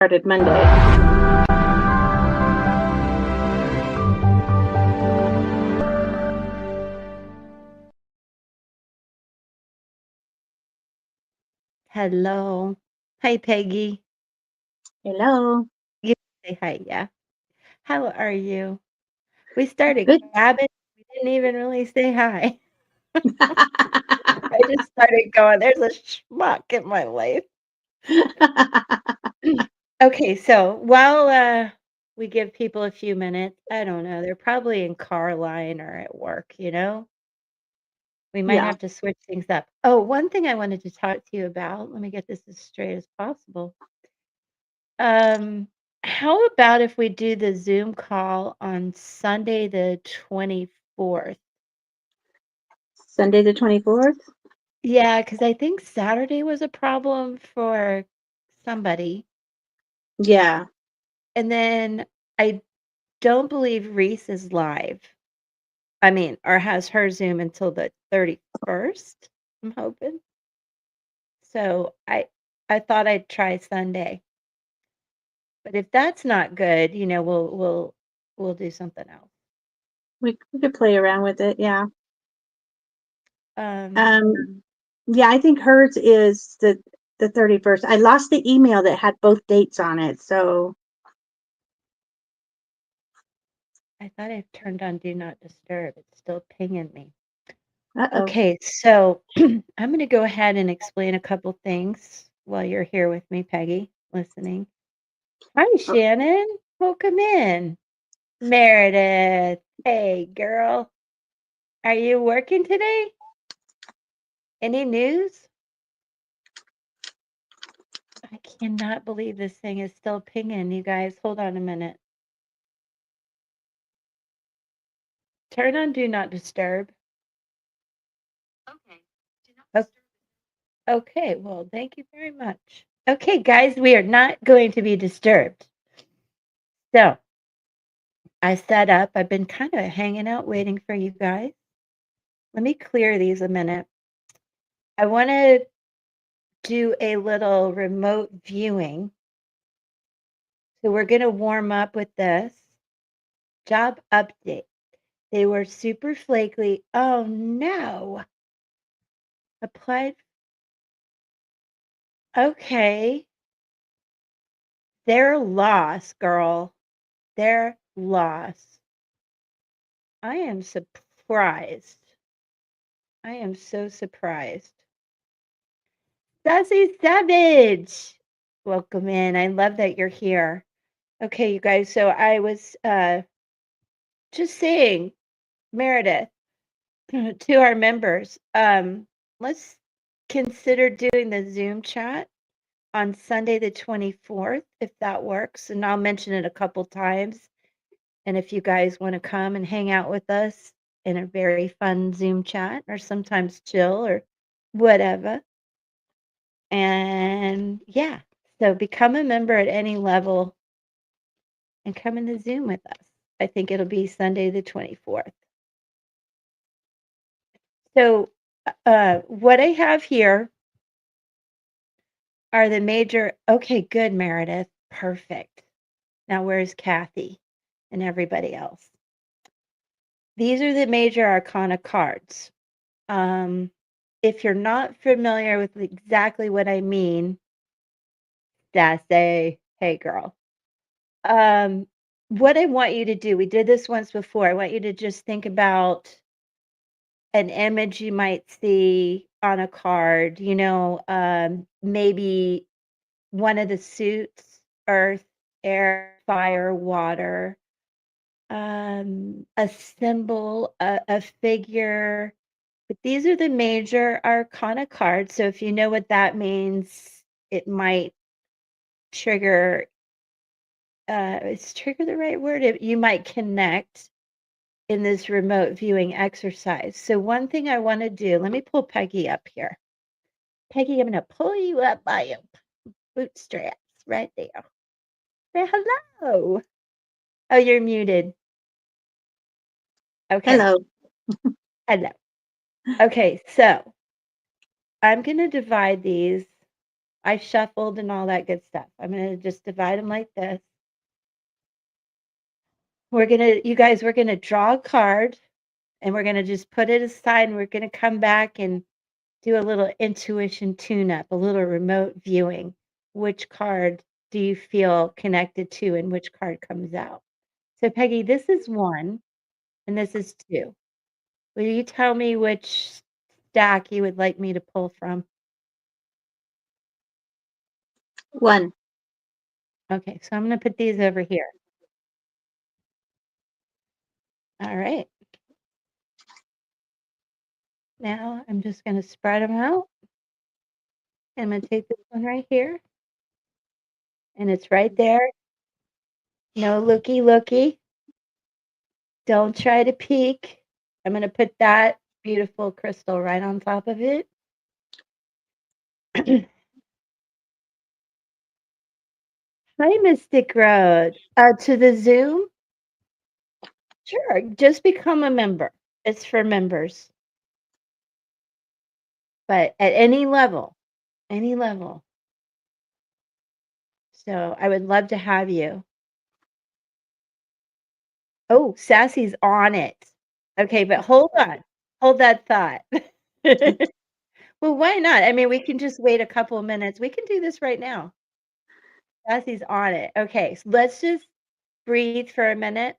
started Monday. Hello. Hi, Peggy. Hello. You say hi, yeah. How are you? We started Good. gabbing. We didn't even really say hi. I just started going, there's a schmuck in my life. Okay, so while we give people a few minutes, I don't know, they're probably in car line or at work, We might Yeah. have to switch things up. Oh, one thing I wanted to talk to you about, let me get this as straight as possible. Um, how about if we do the Zoom call on Sunday the 24th? Sunday the 24th? Yeah, because I think Saturday was a problem for somebody. Yeah. And then I don't believe Reese is live. I mean, or has her Zoom until the 31st, I'm hoping. So I thought I'd try Sunday. But if that's not good, we'll do something else. We could play around with it. Yeah. Um, Um, yeah, I think hers is the 31st. I lost the email that had both dates on it. So, I thought I turned on Do Not Disturb. It's still pinging me. uh-oh. Okay, so I'm going to go ahead and explain a couple things while you're here with me, Peggy, listening. Hi, Shannon. Welcome in. Meredith. Hey, girl. Are you working today? Any news? I cannot believe this thing is still pinging, you guys. Hold on a minute. Turn on Do Not Disturb. Okay. Okay, well, thank you very much. Okay, guys, we are not going to be disturbed. So I set up. I've been kind of hanging out waiting for you guys. Let me clear these a minute. I want to do a little remote viewing. So we're going to warm up with this job update. They were super flaky. Oh no. Applied. Okay. They're lost, girl. They're lost. I am surprised. I am so surprised. Sassy Savage. Welcome in. I love that you're here. Okay, you guys. So I was just saying, Meredith, to our members, let's consider doing the Zoom chat on Sunday the 24th, if that works. And I'll mention it a couple times. And if you guys want to come and hang out with us in a very fun Zoom chat, or sometimes chill or whatever. And yeah, so become a member at any level and come in the Zoom with us. I think it'll be Sunday the 24th. So, what I have here are the major. Okay, good, Meredith. Perfect. Now, where's Kathy and everybody else? These are the major arcana cards. If you're not familiar with exactly what I mean, Sassy, hey girl. What I want you to do, we did this once before. I want you to just think about an image you might see on a card, maybe one of the suits, earth, air, fire, water, a symbol, a figure. But these are the major arcana cards. So if you know what that means, it might trigger, is trigger the right word? You might connect in this remote viewing exercise. So one thing I want to do, let me pull Peggy up here. Peggy, I'm going to pull you up by your bootstraps right there. Say hello. Oh, you're muted. Okay. Hello. Hello. Okay, so I'm going to divide these I shuffled and all that good stuff. I'm going to just divide them like this. You guys, we're going to draw a card and we're going to just put it aside and we're going to come back and do a little intuition tune-up, a little remote viewing. Which card do you feel connected to and which card comes out? So Peggy, this is 1 and this is 2. Will you tell me which stack you would like me to pull from? 1. Okay, so I'm going to put these over here. All right. Now I'm just going to spread them out. I'm going to take this one right here. And it's right there. No looky. Don't try to peek. I'm going to put that beautiful crystal right on top of it. Hi, Mystic Road. To the Zoom? Sure, just become a member. It's for members. But at any level. So I would love to have you. Oh, Sassy's on it. Okay, but hold on. Hold that thought. Well, why not? I mean, we can just wait a couple of minutes. We can do this right now. Sassy's on it. Okay, so let's just breathe for a minute.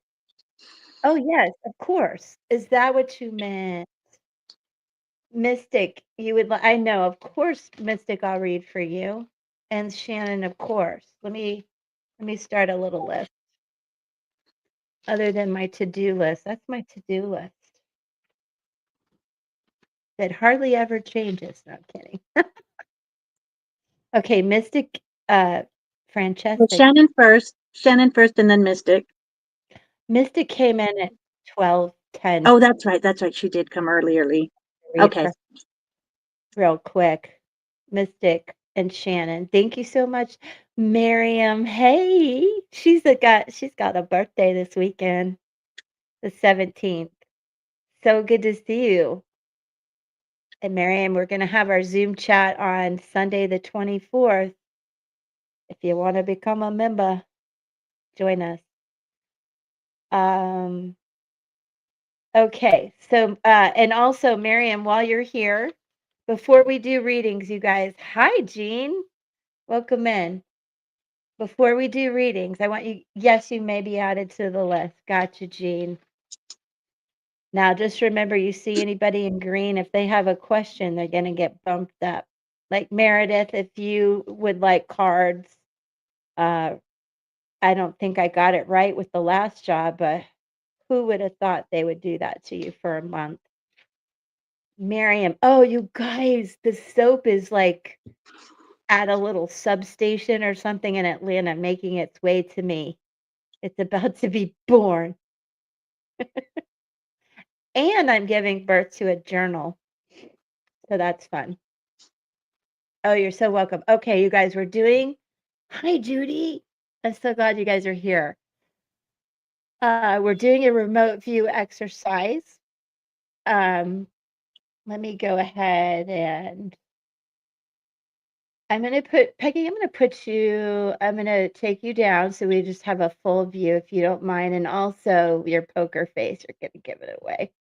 Oh, yes, of course. Is that what you meant? Mystic, you would I know, of course, Mystic, I'll read for you. And Shannon, of course. Let me start a little list. Other than my to-do list. That's my to-do list. That hardly ever changes. No, I'm kidding. Okay, Mystic, Well, Francesca. Shannon first, and then Mystic. Mystic came in at 12:10. Oh, that's right. She did come early. Read Okay. her real quick. Mystic and Shannon. Thank you so much. Miriam, hey. She's got a birthday this weekend, the 17th. So good to see you. And Miriam, we're gonna have our Zoom chat on Sunday the 24th. If you want to become a member, join us. Okay, so and also Miriam, while you're here, before we do readings, you guys, hi Jean, welcome in. Before we do readings, I want you, yes, you may be added to the list. Gotcha, Jean. Now just remember, you see anybody in green, if they have a question, they're gonna get bumped up. Like Meredith, if you would like cards, I don't think I got it right with the last job, but who would have thought they would do that to you for a month? Miriam, oh, you guys, the soap is like at a little substation or something in Atlanta, making its way to me. It's about to be born. And I'm giving birth to a journal. So that's fun. Oh, you're so welcome. Okay, you guys, hi, Judy. I'm so glad you guys are here. We're doing a remote view exercise. Let me go ahead and I'm going to put, Peggy, I'm going to take you down so we just have a full view if you don't mind. And also your poker face, you're going to give it away.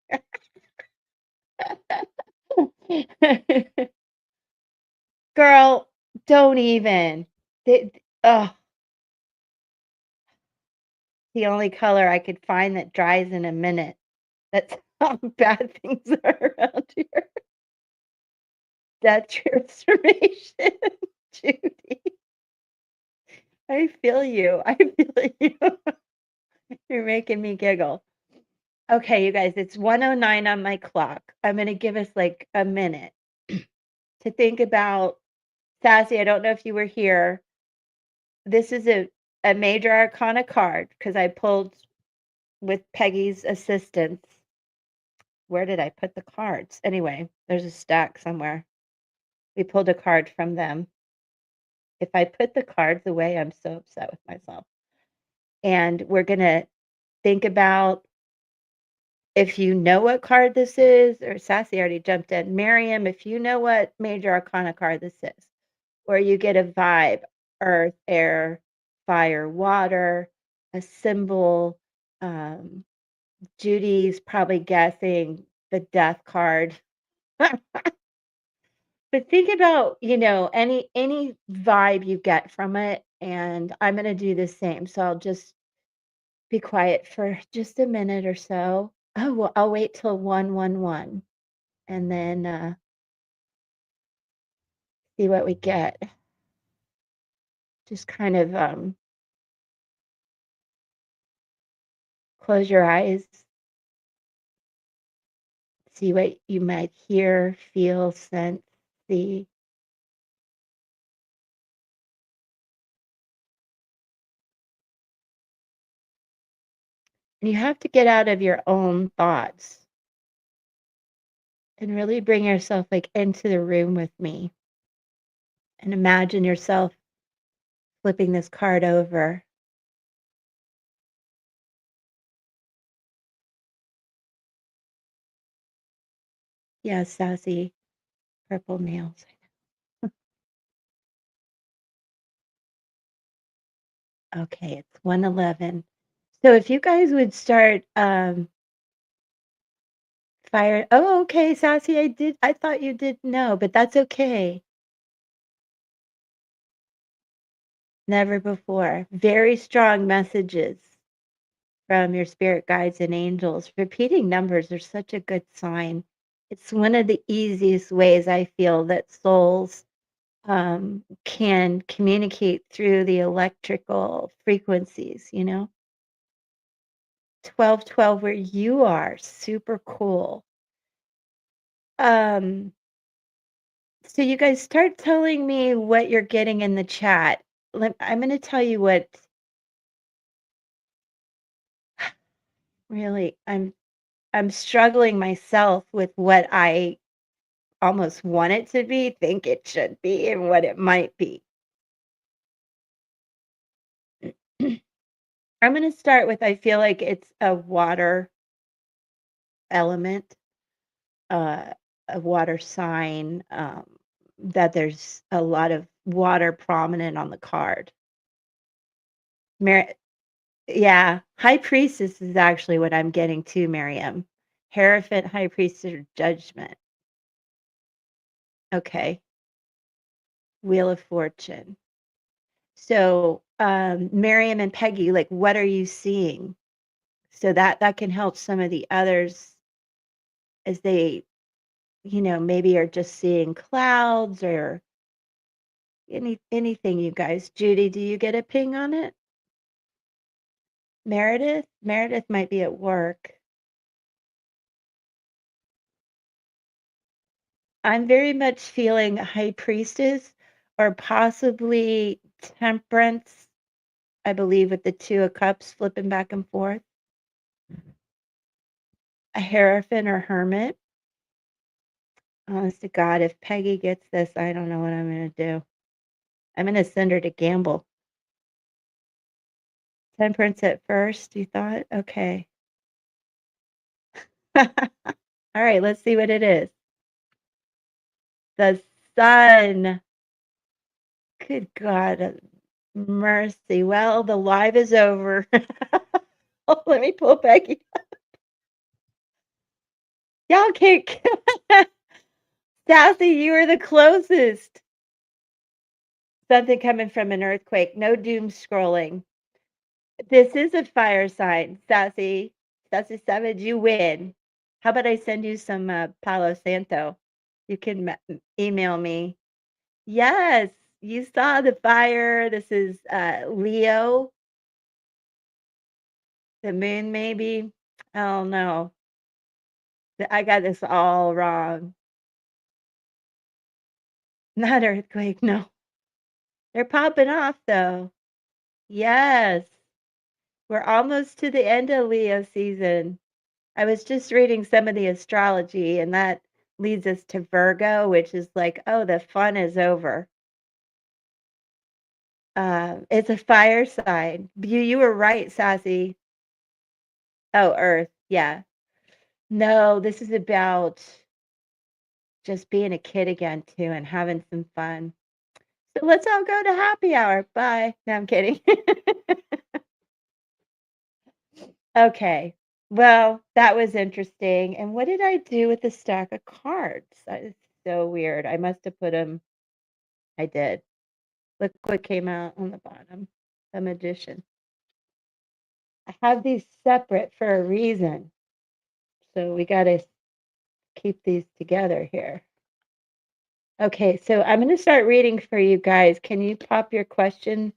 Girl, don't even. Oh, the only color I could find that dries in a minute. That's how bad things are around here. That transformation, Judy. I feel you. I feel you. You're making me giggle. Okay, you guys, it's 1:09 on my clock. I'm gonna give us like a minute to think about Sassy. I don't know if you were here. This is a major arcana card because I pulled with Peggy's assistance. Where did I put the cards? Anyway, there's a stack somewhere. We pulled a card from them. If I put the cards away, I'm so upset with myself. And we're gonna think about if you know what card this is, or Sassy already jumped in. Miriam, if you know what major arcana card this is, or you get a vibe, earth, air, fire, water, a symbol. Um, Judy's probably guessing the death card. But think about, any vibe you get from it, and I'm gonna do the same. So I'll just be quiet for just a minute or so. Oh, well, I'll wait till 111 and then see what we get. Just kind of close your eyes, see what you might hear, feel, sense, see. And you have to get out of your own thoughts and really bring yourself like into the room with me and imagine yourself flipping this card over. Yeah, sassy purple nails. Okay, it's 111. So if you guys would start fire. Oh, okay, sassy. I thought you did know, but that's okay. Never before. Very strong messages from your spirit guides and angels. Repeating numbers are such a good sign. It's one of the easiest ways I feel that souls can communicate through the electrical frequencies. 1212 where you are, super cool. Um, so you guys start telling me what you're getting in the chat. I'm going to tell you what really I'm struggling myself with what I almost want it to be, think it should be, and what it might be. I'm going to start with I feel like it's a water element, uh, a water sign, that there's a lot of water prominent on the card. Mar- yeah, High Priestess is actually what I'm getting to, Miriam. Hierophant, High Priestess, or Judgment. Okay. Wheel of Fortune. So, Miriam and Peggy, like, what are you seeing? So that can help some of the others as they, maybe are just seeing clouds or anything, you guys. Judy, do you get a ping on it? Meredith might be at work. I'm very much feeling High Priestess or possibly Temperance, I believe, with the Two of Cups flipping back and forth. A Hierophant or Hermit. Honest to God, if Peggy gets this, I don't know what I'm going to do. I'm going to send her to gamble. Temperance at first, you thought? Okay. All right, let's see what it is. The Sun. Good God, mercy. Well, the live is over. Oh, let me pull Peggy. Y'all can't. Sassy, you are the closest. Something coming from an earthquake. No doom scrolling. This is a fire sign, Sassy. Sassy Savage, you win. How about I send you some Palo Santo? You can email me. Yes, you saw the fire. This is Leo, the moon, maybe. Oh no, I got this all wrong. Not earthquake, no. They're popping off though. Yes, we're almost to the end of Leo season. I was just reading some of the astrology, and that leads us to Virgo, which is like, oh, the fun is over. It's a fire sign. You were right, Sassy. Oh, Earth. Yeah. No, this is about just being a kid again, too, and having some fun. So let's all go to happy hour. Bye. No, I'm kidding. Okay. Well, that was interesting. And what did I do with the stack of cards? That is so weird. I must have put them. I did. Look what came out on the bottom. The magician. I have these separate for a reason. So we got to keep these together here. Okay, so I'm going to start reading for you guys. Can you pop your question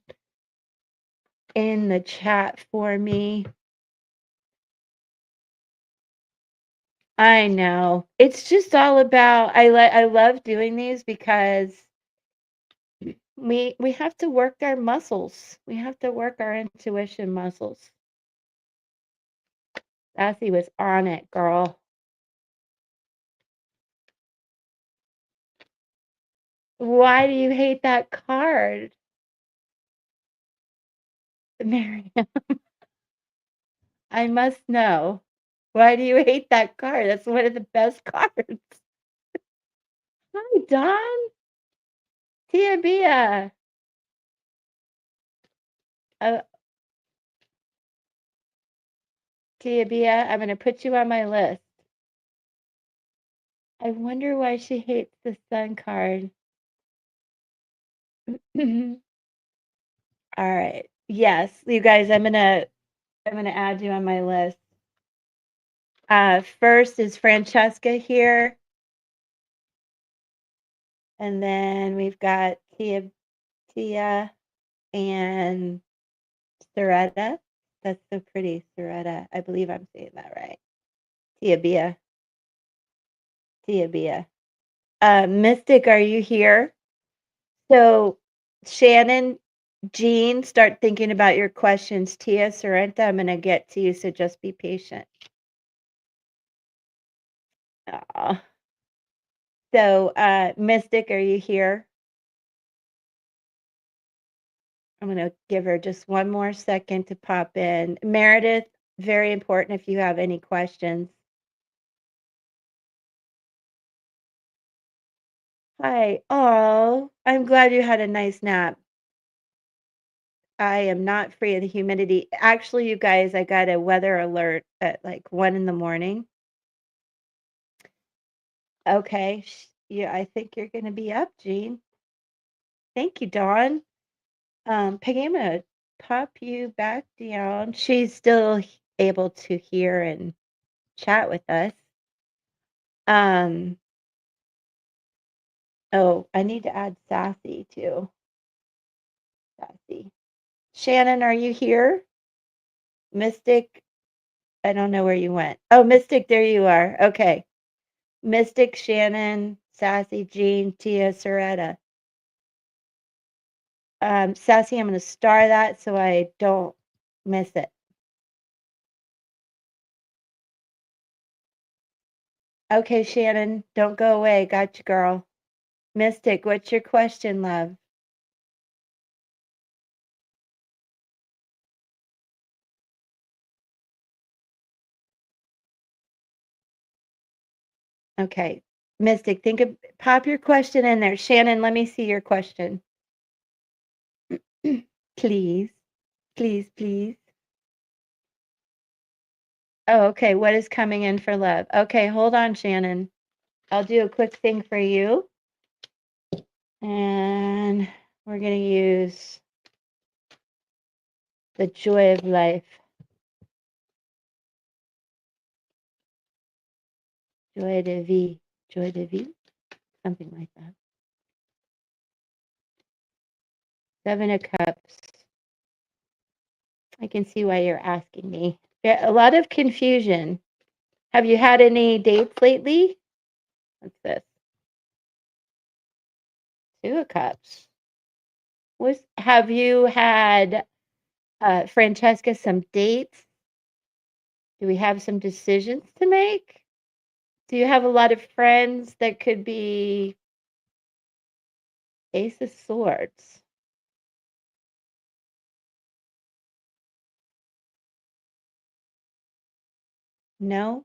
in the chat for me? I know. It's just all about I love doing these because we have to work our muscles. We have to work our intuition muscles. Sassy was on it, girl. Why do you hate that card? Miriam, I must know. Why do you hate that card? That's one of the best cards. Hi, Don. Tia Bia. Uh, Tia Bia, I'm going to put you on my list. I wonder why she hates the sun card. All right. Yes, you guys, I'm gonna add you on my list. First is Francesca here, and then we've got Tia and Soretta. That's so pretty, Soretta. I believe I'm saying that right. Tia Bia. Tia Bia. Mystic, are you here? So Shannon, Jean, start thinking about your questions. Tia, Sorrenta, I'm gonna get to you, so just be patient. Aw. So, Mystic, are you here? I'm going to give her just one more second to pop in. Meredith, very important if you have any questions. Hi. Oh, I'm glad you had a nice nap. I am not free of the humidity. Actually, you guys, I got a weather alert at like 1 in the morning. Okay. Yeah, I think you're going to be up, Jean. Thank you, Dawn. Peggy, I'm going to pop you back down. She's still able to hear and chat with us. Um, oh, I need to add Sassy too. Sassy. Shannon, are you here? Mystic, I don't know where you went. Oh, Mystic, there you are. Okay. Mystic, Shannon, Sassy, Jean, Tia, Soretta. Sassy, I'm going to star that so I don't miss it. Okay, Shannon, don't go away. Got you, girl. Mystic, what's your question, love? Okay. Mystic, pop your question in there. Shannon, let me see your question. Please, please, please. Oh, okay. What is coming in for love? Okay, hold on, Shannon. I'll do a quick thing for you. And we're going to use the joy of life. Joy de vie. Joy de vie? Something like that. 7 of Cups. I can see why you're asking me. Yeah, a lot of confusion. Have you had any dates lately? What's this? 2 of Cups. Have you had, Francesca, some dates? Do we have some decisions to make? Do you have a lot of friends that could be Ace of Swords? No?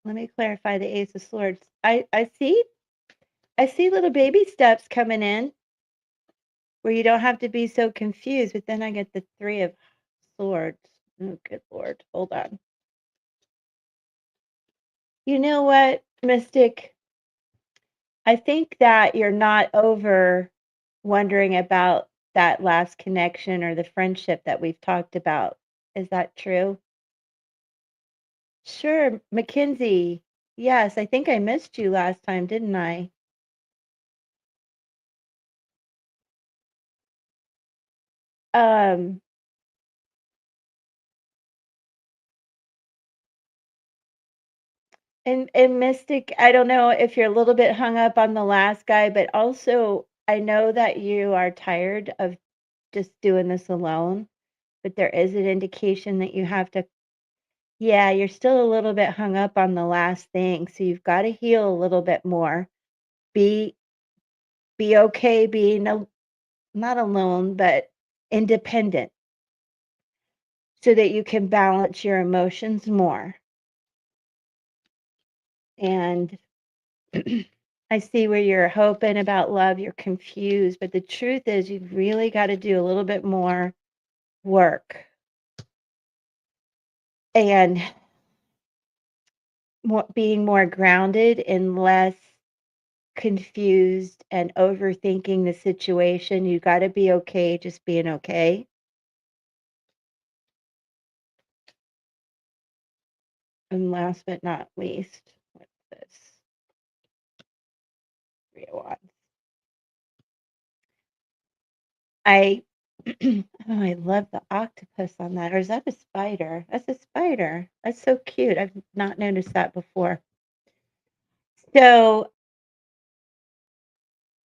Let me clarify the Ace of Swords. I see I see little baby steps coming in where you don't have to be so confused, but then I get the 3 of Swords. Oh, good Lord. Hold on. You know what, Mystic? I think that you're not over wondering about that last connection or the friendship that we've talked about. Is that true? Sure, Mackenzie. Yes, I think I missed you last time, didn't I? Um, and Mystic, I don't know if you're a little bit hung up on the last guy, but also I know that you are tired of just doing this alone, but there is an indication that you have to, yeah, you're still a little bit hung up on the last thing, so you've got to heal a little bit more. Be be okay being not alone, but independent so that you can balance your emotions more. And I see where you're hoping about love, you're confused, but the truth is you've really got to do a little bit more work and being more grounded and less confused and overthinking the situation. You got to be okay just being okay. And last but not least, what's this? 3 of Wands. I oh, I love the octopus on that. Or is that a spider? That's a spider. That's so cute. I've not noticed that before. So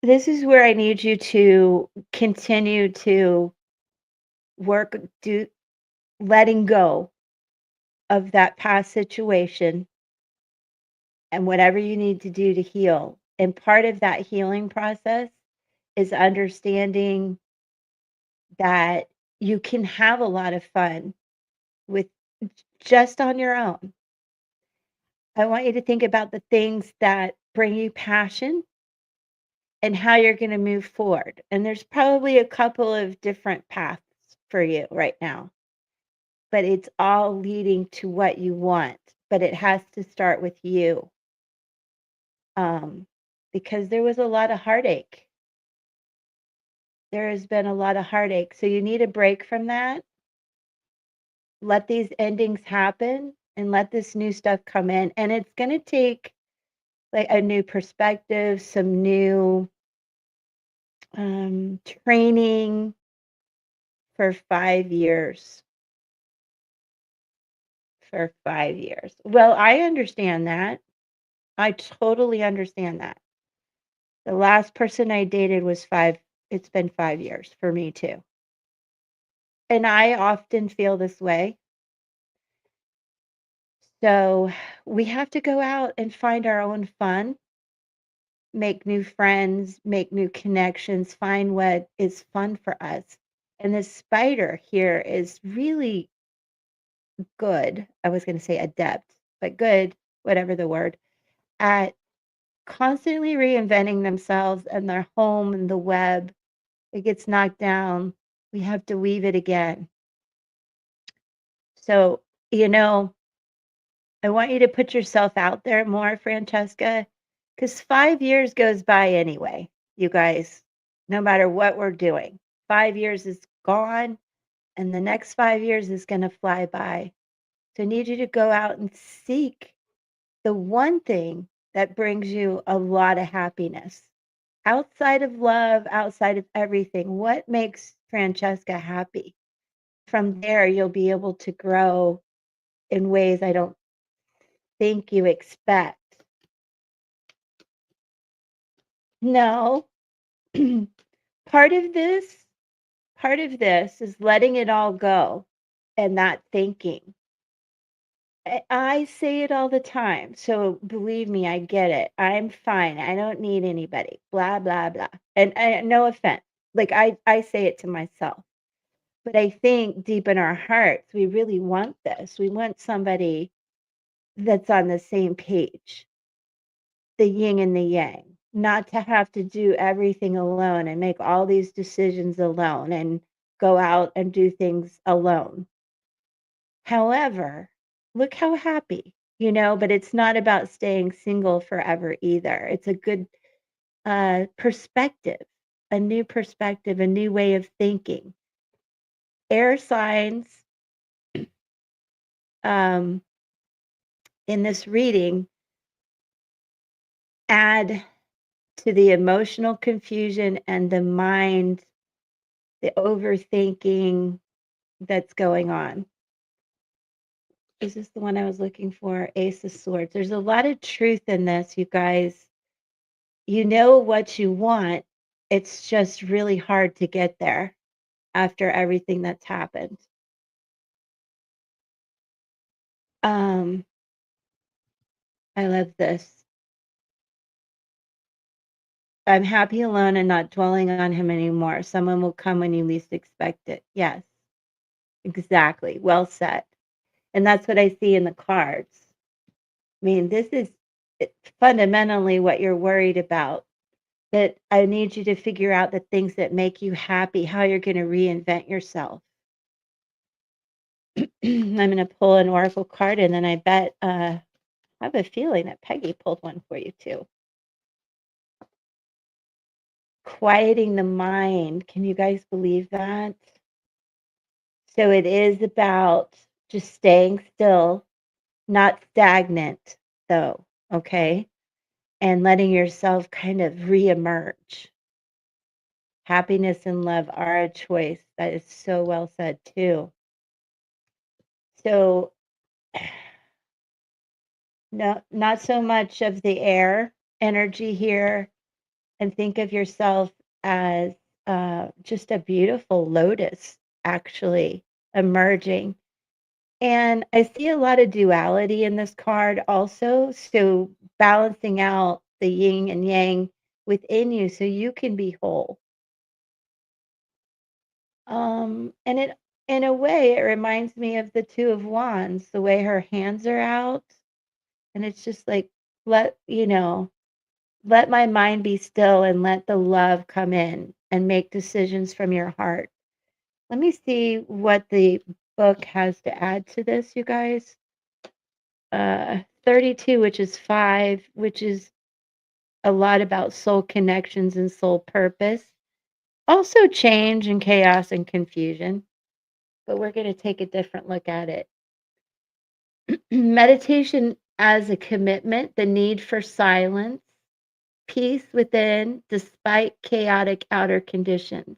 this is where I need you to continue to work, do letting go of that past situation and whatever you need to do to heal. And part of that healing process is understanding that you can have a lot of fun with just on your own. I want you to think about the things that bring you passion and how you're going to move forward. And there's probably a couple of different paths for you right now, but it's all leading to what you want. But it has to start with you, um, because there was a lot of heartache. There has been a lot of heartache. So you need a break from that. Let these endings happen and let this new stuff come in. And it's going to take like a new perspective, some new training for 5 years. For 5 years. Well, I understand that. I totally understand that. The last person I dated was it's been 5 years for me too. And I often feel this way. So we have to go out and find our own fun, make new friends, make new connections, find what is fun for us. And this spider here is really good. I was going to say adept, but good, whatever the word, at constantly reinventing themselves and their home and the web. It gets knocked down. We have to weave it again. So, I want you to put yourself out there more, Francesca, because 5 years goes by anyway, you guys, no matter what we're doing. 5 years is gone, and the next 5 years is going to fly by. So I need you to go out and seek the one thing that brings you a lot of happiness. Outside of love, outside of everything, what makes Francesca happy? From there, you'll be able to grow in ways I don't think you expect. No, part of this, part of this is letting it all go and not thinking. I say it all the time. So believe me, I get it. I'm fine. I don't need anybody. Blah, blah, blah. And no offense. Like I say it to myself. But I think deep in our hearts, we really want this. We want somebody that's on the same page, the yin and the yang. not to have to do everything alone and make all these decisions alone and go out and do things alone. However, look how happy, but it's not about staying single forever either. It's a good perspective, a new perspective, a new way of thinking. Air signs in this reading add to the emotional confusion and the mind, the overthinking that's going on. Is this the one I was looking for? Ace of Swords. There's a lot of truth in this, you guys. You know what you want. It's just really hard to get there after everything that's happened. I love this. I'm happy alone and not dwelling on him anymore. Someone will come when you least expect it. Yes, exactly. Well said. And that's what I see in the cards. I mean, this is fundamentally what you're worried about. That I need you to figure out the things that make you happy, how you're going to reinvent yourself. I'm going to pull an oracle card, and then I bet I have a feeling that Peggy pulled one for you too. Quieting the mind. Can you guys believe that? So it is about just staying still, not stagnant, though, okay? And letting yourself kind of reemerge. Happiness and love are a choice. That is so well said, too. So, no, not so much of the air energy here, and think of yourself as just a beautiful lotus, actually, emerging. And I see a lot of duality in this card also. So, balancing out the yin and yang within you so you can be whole. And it, in a way, it reminds me of the Two of Wands, the way her hands are out. And it's just like, let my mind be still and let the love come in and make decisions from your heart. Let me see what the book has to add to this, you guys. 32, which is 5, which is a lot about soul connections and soul purpose. Also change and chaos and confusion, but we're going to take a different look at it. Meditation as a commitment, the need for silence, peace within despite chaotic outer conditions.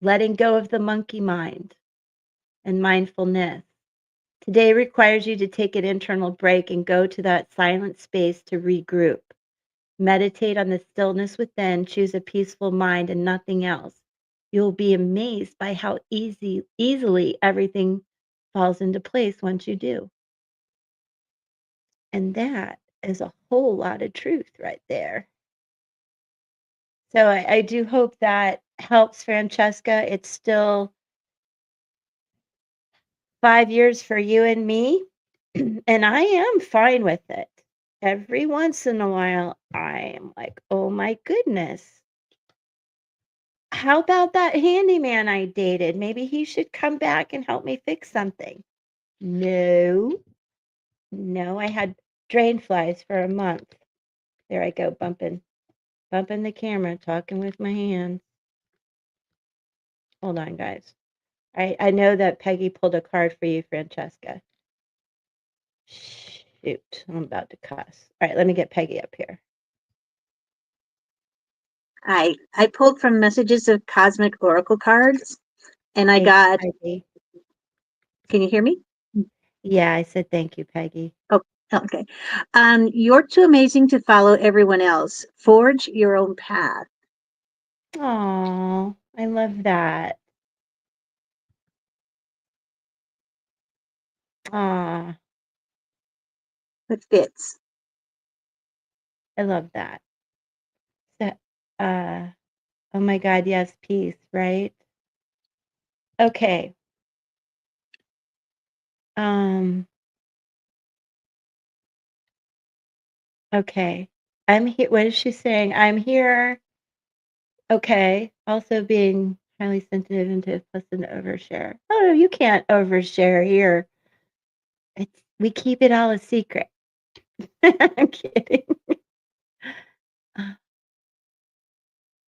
Letting go of the monkey mind and mindfulness. Today requires you to take an internal break and go to that silent space to regroup. Meditate on the stillness within, choose a peaceful mind and nothing else. You'll be amazed by how easily everything falls into place once you do. And that is a whole lot of truth right there. So I do hope that helps, Francesca. It's still 5 years for you and me, and I am fine with it. Every once in a while, I am like, "Oh my goodness. How about that handyman I dated? Maybe he should come back and help me fix something." No. No, I had drain flies for a month. There I go, bumping the camera, talking with my hands. Hold on, guys. I know that Peggy pulled a card for you, Francesca. Shoot, I'm about to cuss. All right, let me get Peggy up here. I pulled from Messages of Cosmic Oracle cards, and I Thank you, got. Peggy. Can you hear me? Yeah, I said thank you, Peggy. Oh, okay. You're too amazing to follow everyone else. Forge your own path. Oh, I love that. Aw, It fits. I love that. So, uh, oh my God, yes, peace, right? Okay. Um, okay. I'm here. What is she saying? I'm here. Okay. Also being highly sensitive and to plus an overshare. Oh, no, you can't overshare here. We keep it all a secret. I'm kidding.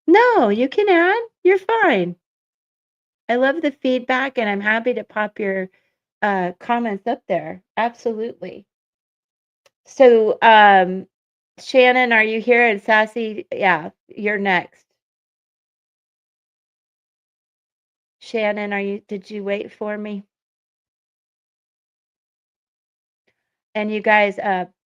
No, you can add. You're fine. I love the feedback, and I'm happy to pop your comments up there. Absolutely. So, Shannon, are you here? And Sassy, yeah, you're next. Shannon, did you wait for me? And you guys,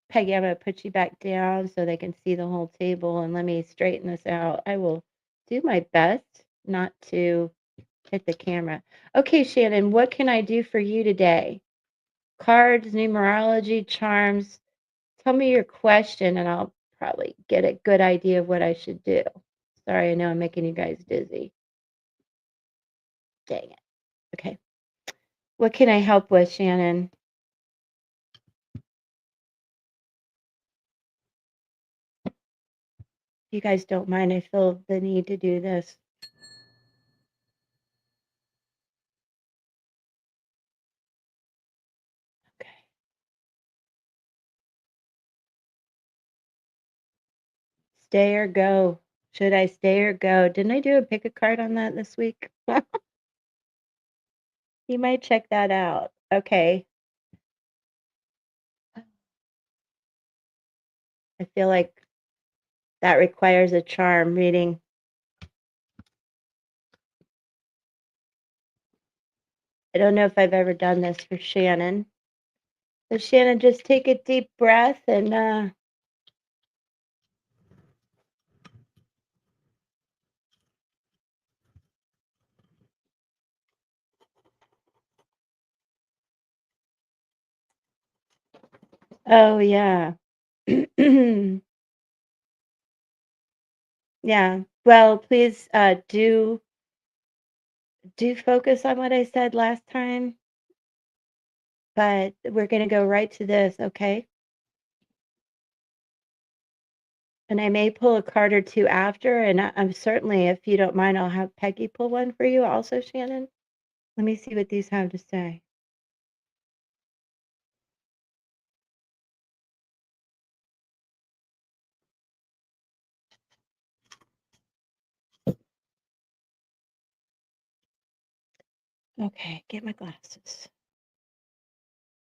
Peggy, I'm gonna put you back down so they can see the whole table, and let me straighten this out. I will do my best not to hit the camera. Okay, Shannon, what can I do for you today? Cards, numerology, charms. Tell me your question, and I'll probably get a good idea of what I should do. Sorry, I know I'm making you guys dizzy. Dang it. Okay. What can I help with, Shannon? You guys don't mind, I feel the need to do this. Okay. Stay or go? Should I stay or go? Didn't I do a pick a card on that this week? You might check that out. Okay. I feel like that requires a charm reading. I don't know if I've ever done this for Shannon. So Shannon, just take a deep breath and oh yeah. Yeah. Well, please do focus on what I said last time, but we're gonna go right to this, okay? And I may pull a card or two after, and I'm certainly, if you don't mind, I'll have Peggy pull one for you also, Shannon. Let me see what these have to say. Okay, get my glasses.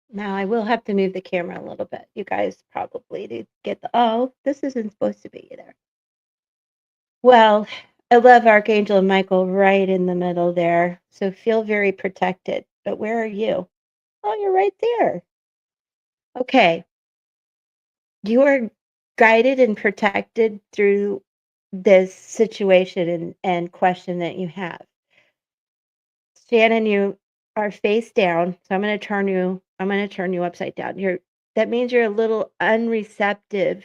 Now I will have to move the camera a little bit. You guys probably to get oh, this isn't supposed to be there. Well, I love Archangel Michael right in the middle there. So feel very protected. But where are you? Oh, you're right there. Okay. You are guided and protected through this situation and question that you have. Shannon, you are face down. So I'm going to turn you upside down. That means you're a little unreceptive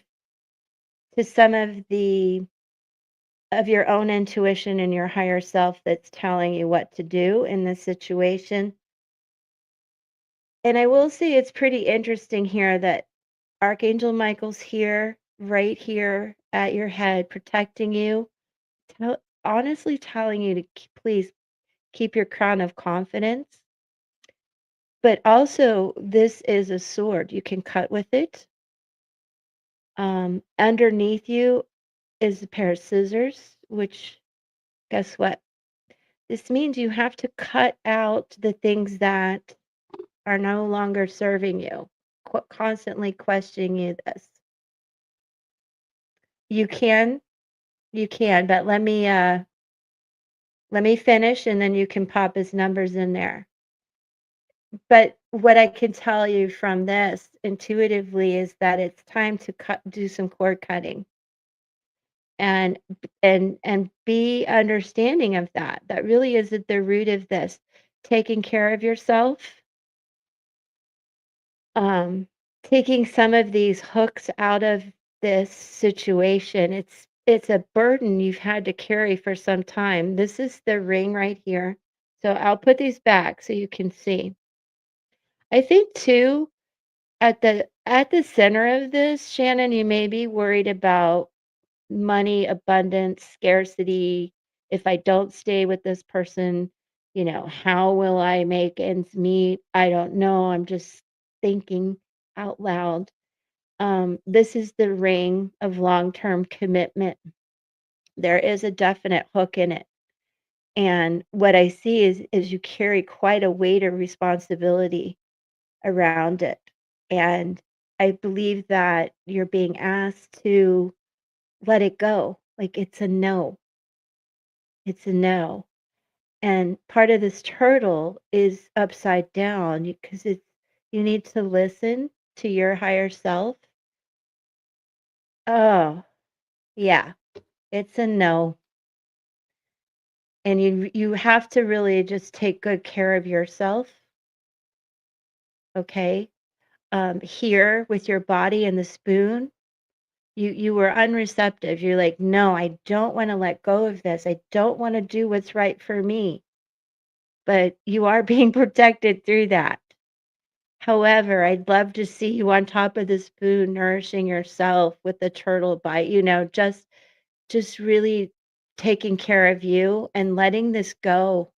to some of your own intuition and your higher self that's telling you what to do in this situation. And I will say it's pretty interesting here that Archangel Michael's here, right here at your head, protecting you, honestly telling you to please keep your crown of confidence. But also, this is a sword. You can cut with it. Underneath you is a pair of scissors, which, guess what? This means you have to cut out the things that are no longer serving you, constantly questioning you this. You can, you can, but let me finish and then you can pop his numbers in there. But what I can tell you from this intuitively is that it's time to do some cord cutting and and be understanding of that. That really is at the root of this. Taking care of yourself, um, taking some of these hooks out of this situation. It's a burden you've had to carry for some time. This is the ring right here. So I'll put these back so you can see. I think too, At the center of this, Shannon, you may be worried about money, abundance, scarcity. If I don't stay with this person, how will I make ends meet? I don't know. I'm just thinking out loud. This is the ring of long-term commitment. There is a definite hook in it. And what I see is you carry quite a weight of responsibility around it. And I believe that you're being asked to let it go. Like it's a no. It's a no. And part of this turtle is upside down because you need to listen to your higher self. Oh, yeah. It's a no. And you have to really just take good care of yourself, okay? Here with your body and the spoon, you were unreceptive. You're like, "No, I don't wanna let go of this. I don't wanna do what's right for me." But you are being protected through that. However, I'd love to see you on top of the spoon nourishing yourself with the turtle bite, just really taking care of you and letting this go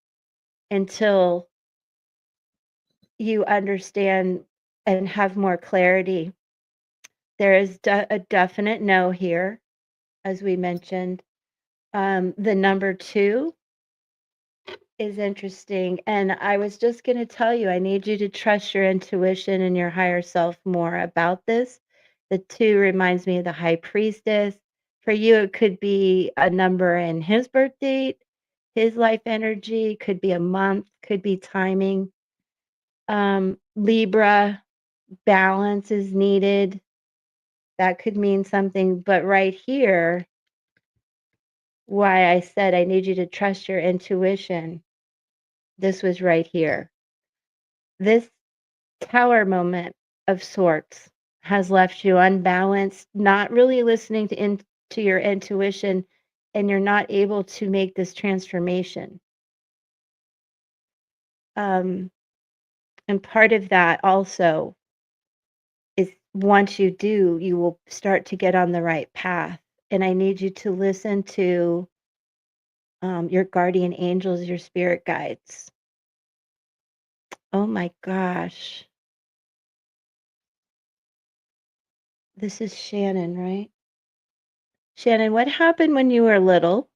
until you understand and have more clarity. There is a definite no here, as we mentioned. The number 2 is interesting, and I was just gonna tell you, I need you to trust your intuition and your higher self more about this. The 2 reminds me of the high priestess. For you, it could be a number in his birth date, his life energy, could be a month, could be timing. Libra, balance is needed. That could mean something, but right here, why I said I need you to trust your intuition, this was right here. This tower moment of sorts has left you unbalanced, not really listening to your intuition, and you're not able to make this transformation. Um, and part of that also is once you do, you will start to get on the right path. And I need you to listen to your guardian angels, your spirit guides. Oh my gosh. This is Shannon, right? Shannon, what happened when you were little?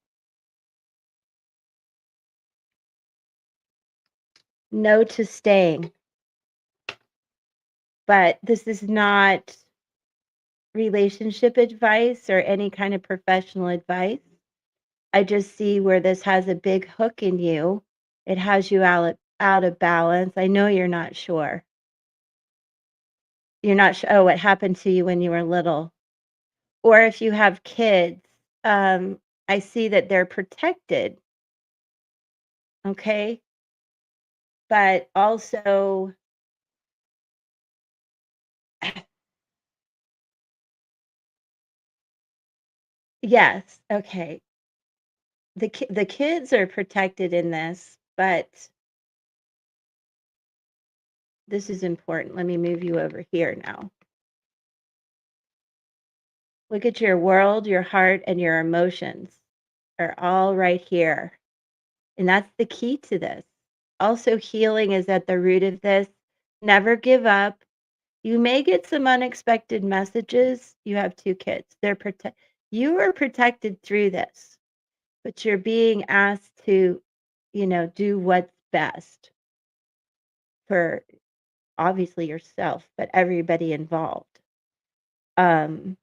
No to staying. But this is not relationship advice or any kind of professional advice. I just see where this has a big hook in you. It has you out of balance. I know you're not sure. You're not sure, oh, what happened to you when you were little. Or if you have kids, I see that they're protected, okay? But also, yes, okay. The kids are protected in this, but this is important. Let me move you over here now. Look at your world, your heart, and your emotions are all right here. And that's the key to this. Also, healing is at the root of this. Never give up. You may get some unexpected messages. You have 2 kids. You are protected through this, but you're being asked to, do what's best for obviously yourself, but everybody involved. Um,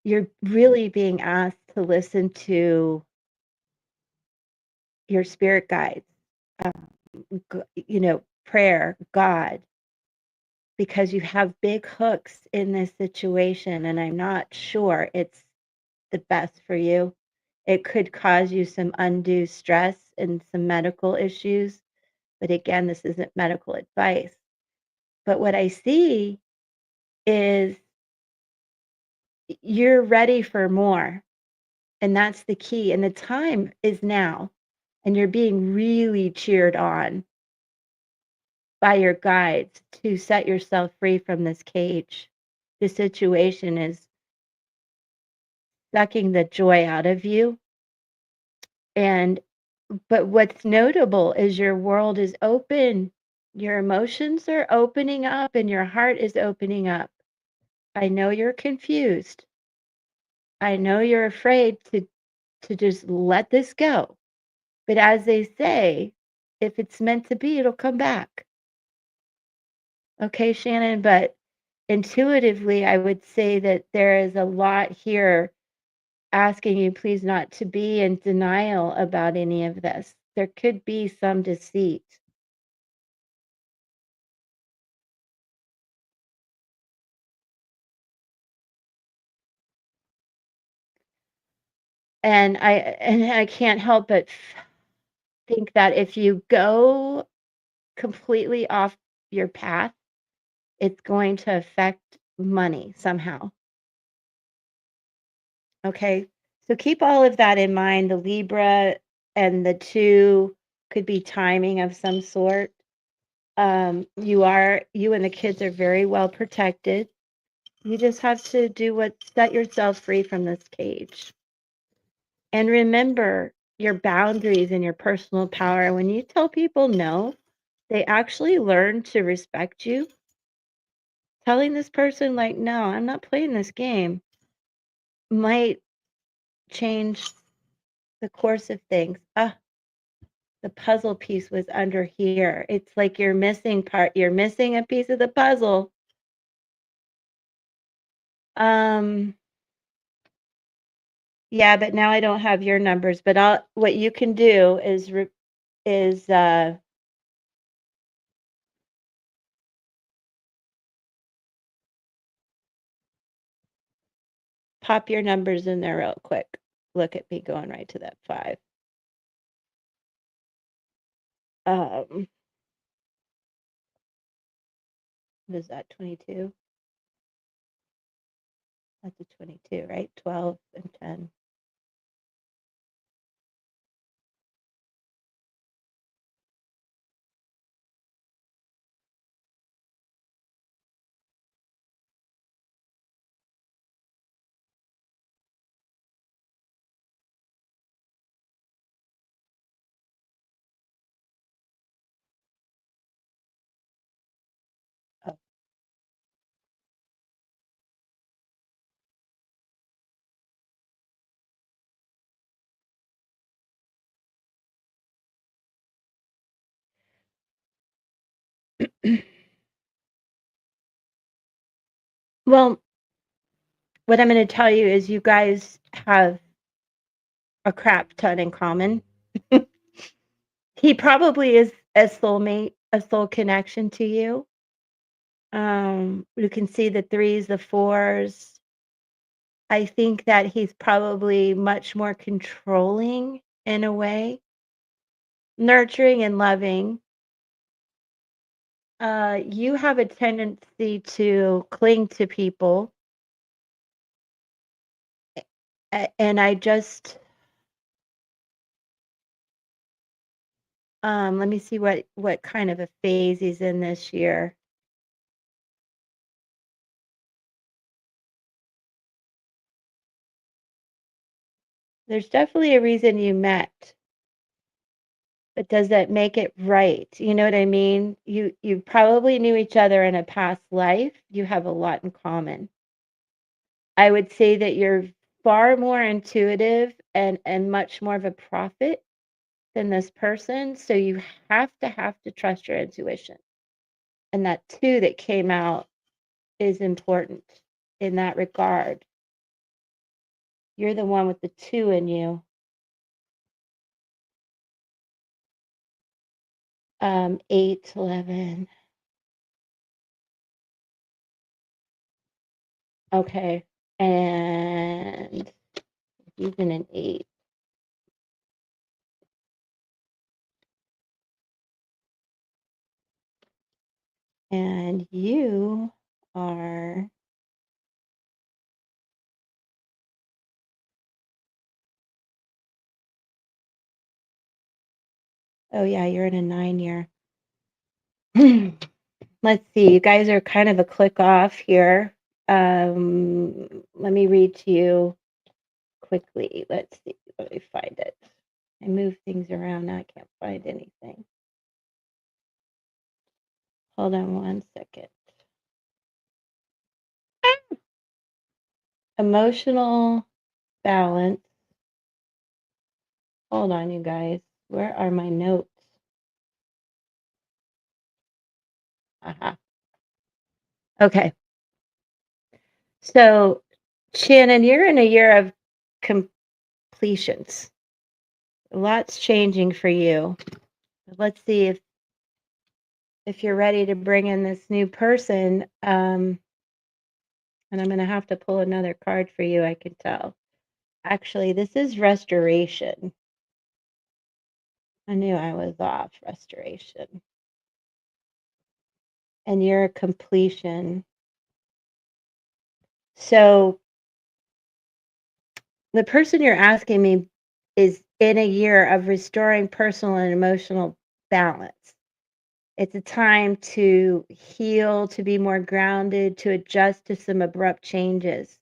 you're really being asked to listen to your spirit guides, um, prayer, God, because you have big hooks in this situation, and I'm not sure it's the best for you. It could cause you some undue stress and some medical issues. But again, this isn't medical advice. But what I see is you're ready for more. And that's the key. And the time is now. And you're being really cheered on. by your guides to set yourself free from this cage. The situation is sucking the joy out of you. And but what's notable is your world is open. Your emotions are opening up and your heart is opening up. I know you're confused. I know you're afraid to just let this go. But as they say, if it's meant to be, it'll come back. Okay, Shannon, but intuitively, I would say that there is a lot here asking you please not to be in denial about any of this. There could be some deceit. And I can't help but think that if you go completely off your path, it's going to affect money somehow. Okay. So keep all of that in mind. The Libra and the 2 could be timing of some sort. You and the kids are very well protected. You just have to set yourself free from this cage. And remember your boundaries and your personal power. When you tell people no, they actually learn to respect you. Telling this person, like, no, I'm not playing this game, might change the course of things. Ah, the puzzle piece was under here. It's like you're missing a piece of the puzzle. Um, yeah, but now I don't have your numbers, but what you can do is pop your numbers in there real quick. Look at me going right to that 5. Um, what is that, 22? That's a 22, right? 12 and 10. Oh. Well, what I'm going to tell you is you guys have a crap ton in common. He probably is a soulmate, a soul connection to you. You can see the 3s, the 4s. I think that he's probably much more controlling in a way, nurturing and loving. You have a tendency to cling to people. And I just, let me see what kind of a phase he's in this year. There's definitely a reason you met, but does that make it right? You know what I mean? You probably knew each other in a past life. You have a lot in common. I would say that you're far more intuitive and much more of a prophet than this person, so you have to trust your intuition. And that 2 that came out is important in that regard. You're the one with the 2 in you. 8, 11. Okay. And even an 8. And you are oh yeah, you're in a 9 year. Let's see. You guys are kind of a click off here. Let me read to you quickly. Let's see. Let me find it. I move things around. Now I can't find anything. Hold on one second. Emotional balance. Hold on, you guys. Where are my notes? Aha. Okay. So, Shannon, you're in a year of completions. Lots changing for you. Let's see if you're ready to bring in this new person. And I'm going to have to pull another card for you, I can tell. Actually, this is restoration. I knew I was off. Restoration. And you're a completion. So the person you're asking me is in a year of restoring personal and emotional balance. It's a time to heal, to be more grounded, to adjust to some abrupt changes,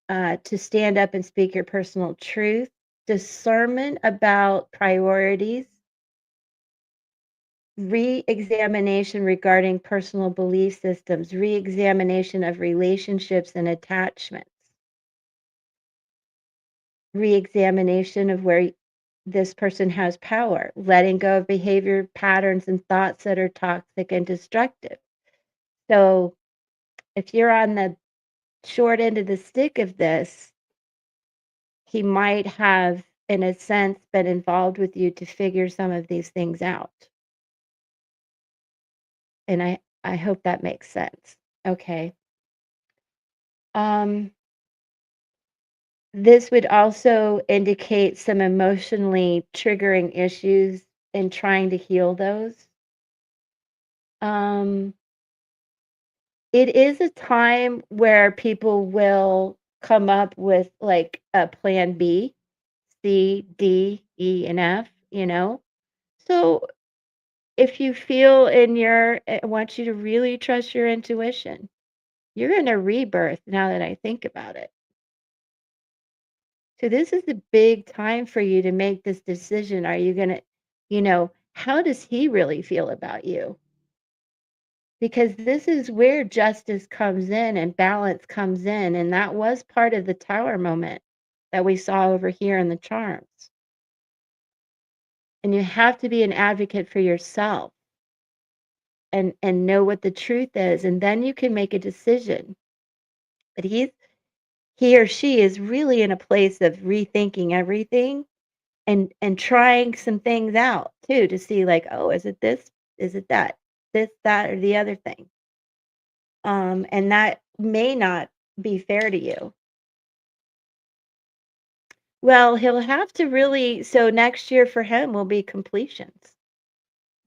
to stand up and speak your personal truth, discernment about priorities, re-examination regarding personal belief systems, re-examination of relationships and attachments, re-examination of where this person has power, letting go of behavior patterns and thoughts that are toxic and destructive. So if you're on the short end of the stick of this, he might have, in a sense, been involved with you to figure some of these things out. And I hope that makes sense. Okay. This would also indicate some emotionally triggering issues in trying to heal those. It is a time where people will come up with like a plan B, C, D, E, and F, you know? So if you feel I want you to really trust your intuition. You're in a rebirth now that I think about it. So this is a big time for you to make this decision. Are you going to, how does he really feel about you? Because this is where justice comes in and balance comes in. And that was part of the tower moment that we saw over here in the charms. And you have to be an advocate for yourself and know what the truth is. And then you can make a decision. But he or she is really in a place of rethinking everything and trying some things out too to see like, oh, is it this? Is it that? This, that, or the other thing? And that may not be fair to you. Well, he'll have to really, so next year for him will be completions.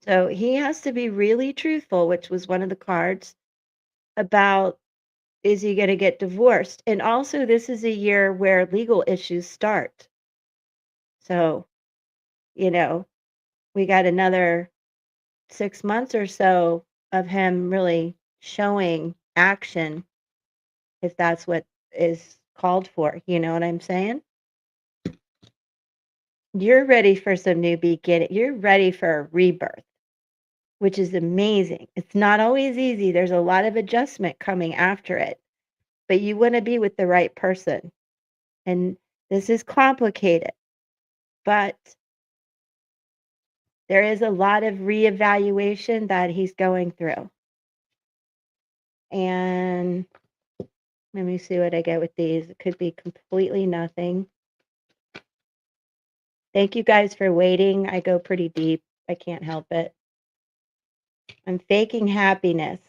So he has to be really truthful, which was one of the cards about is he going to get divorced? And also, this is a year where legal issues start. So, you know, we got another 6 months or so of him really showing action if that's what is called for. You know what I'm saying? You're ready for some new beginning. You're ready for a rebirth, which is amazing. It's not always easy. There's a lot of adjustment coming after it, but you want to be with the right person. And this is complicated, but there is a lot of reevaluation that he's going through. And let me see what I get with these. It could be completely nothing. Thank you guys for waiting. I go pretty deep. I can't help it. I'm faking happiness.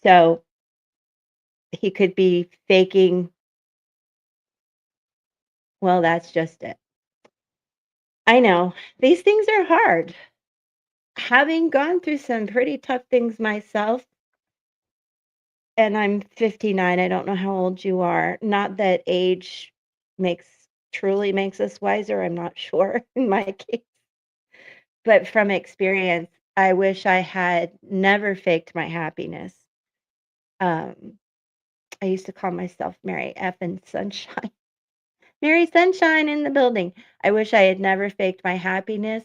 So he could be faking. Well, that's just it. I know these things are hard. Having gone through some pretty tough things myself, and I'm 59. I don't know how old you are. Not that age truly makes us wiser. I'm not sure in my case, but from experience, I wish I had never faked my happiness. Um, I used to call myself Mary effin' Sunshine. Mary Sunshine in the building. I wish I had never faked my happiness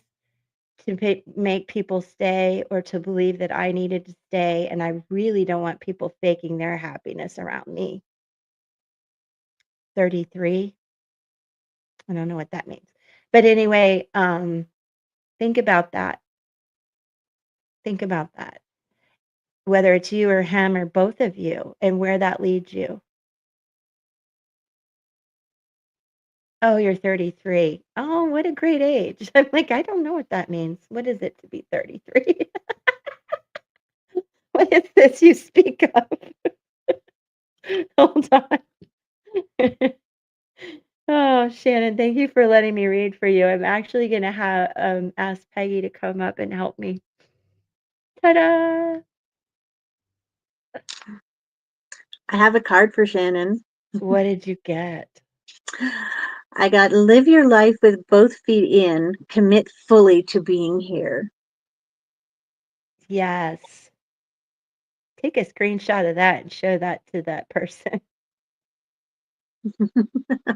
to make people stay or to believe that I needed to stay, and I really don't want people faking their happiness around me. 33, I don't know what that means. But anyway, think about that. Think about that. Whether it's you or him or both of you and where that leads you. Oh, you're 33. Oh, what a great age. I'm like, I don't know what that means. What is it to be 33? What is this you speak of? Hold on. Oh, Shannon, thank you for letting me read for you. I'm actually gonna have ask Peggy to come up and help me. Ta-da! I have a card for Shannon. What did you get? I got live your life with both feet in, commit fully to being here. Yes. Take a screenshot of that and show that to that person.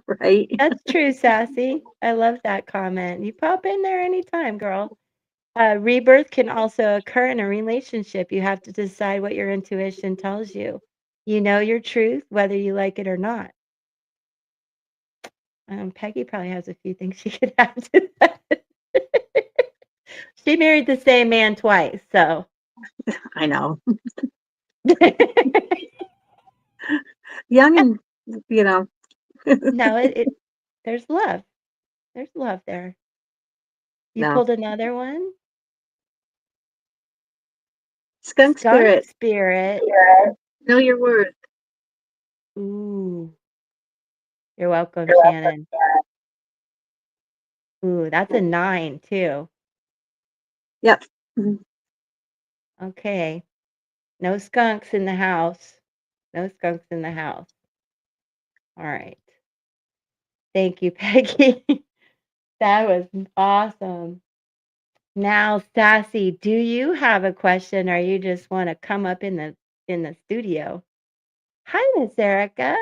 Right? That's true, Sassy. I love that comment. You pop in there anytime, girl. Rebirth can also occur in a relationship. You have to decide what your intuition tells you. You know your truth, whether you like it or not. Peggy probably has a few things she could add to that. She married the same man twice, so. I know. Young and, you know, No, there's love. There's love there. You no. pulled another one? Skunk Skunk spirit. spirit. Know your worth. Ooh, you're welcome, Shannon. Ooh, that's a 9 too. Yep. Mhm. Okay. No skunks in the house. No skunks in the house. All right. Thank you, Peggy. That was awesome. Now, Sassy, do you have a question or you just want to come up in the studio? Hi, Miss Erica.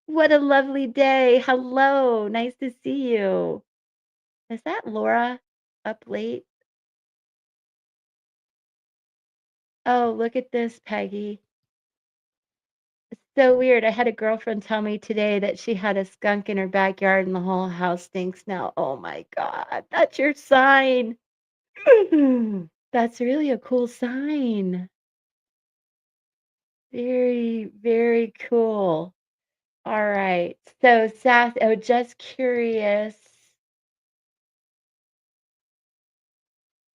What a lovely day. Hello. Nice to see you. Is that Laura up late? Oh, look at this, Peggy. It's so weird. I had a girlfriend tell me today that she had a skunk in her backyard and the whole house stinks now. Oh my God. That's your sign. That's really a cool sign. Very, very cool. All right. So, Sass, oh, just curious.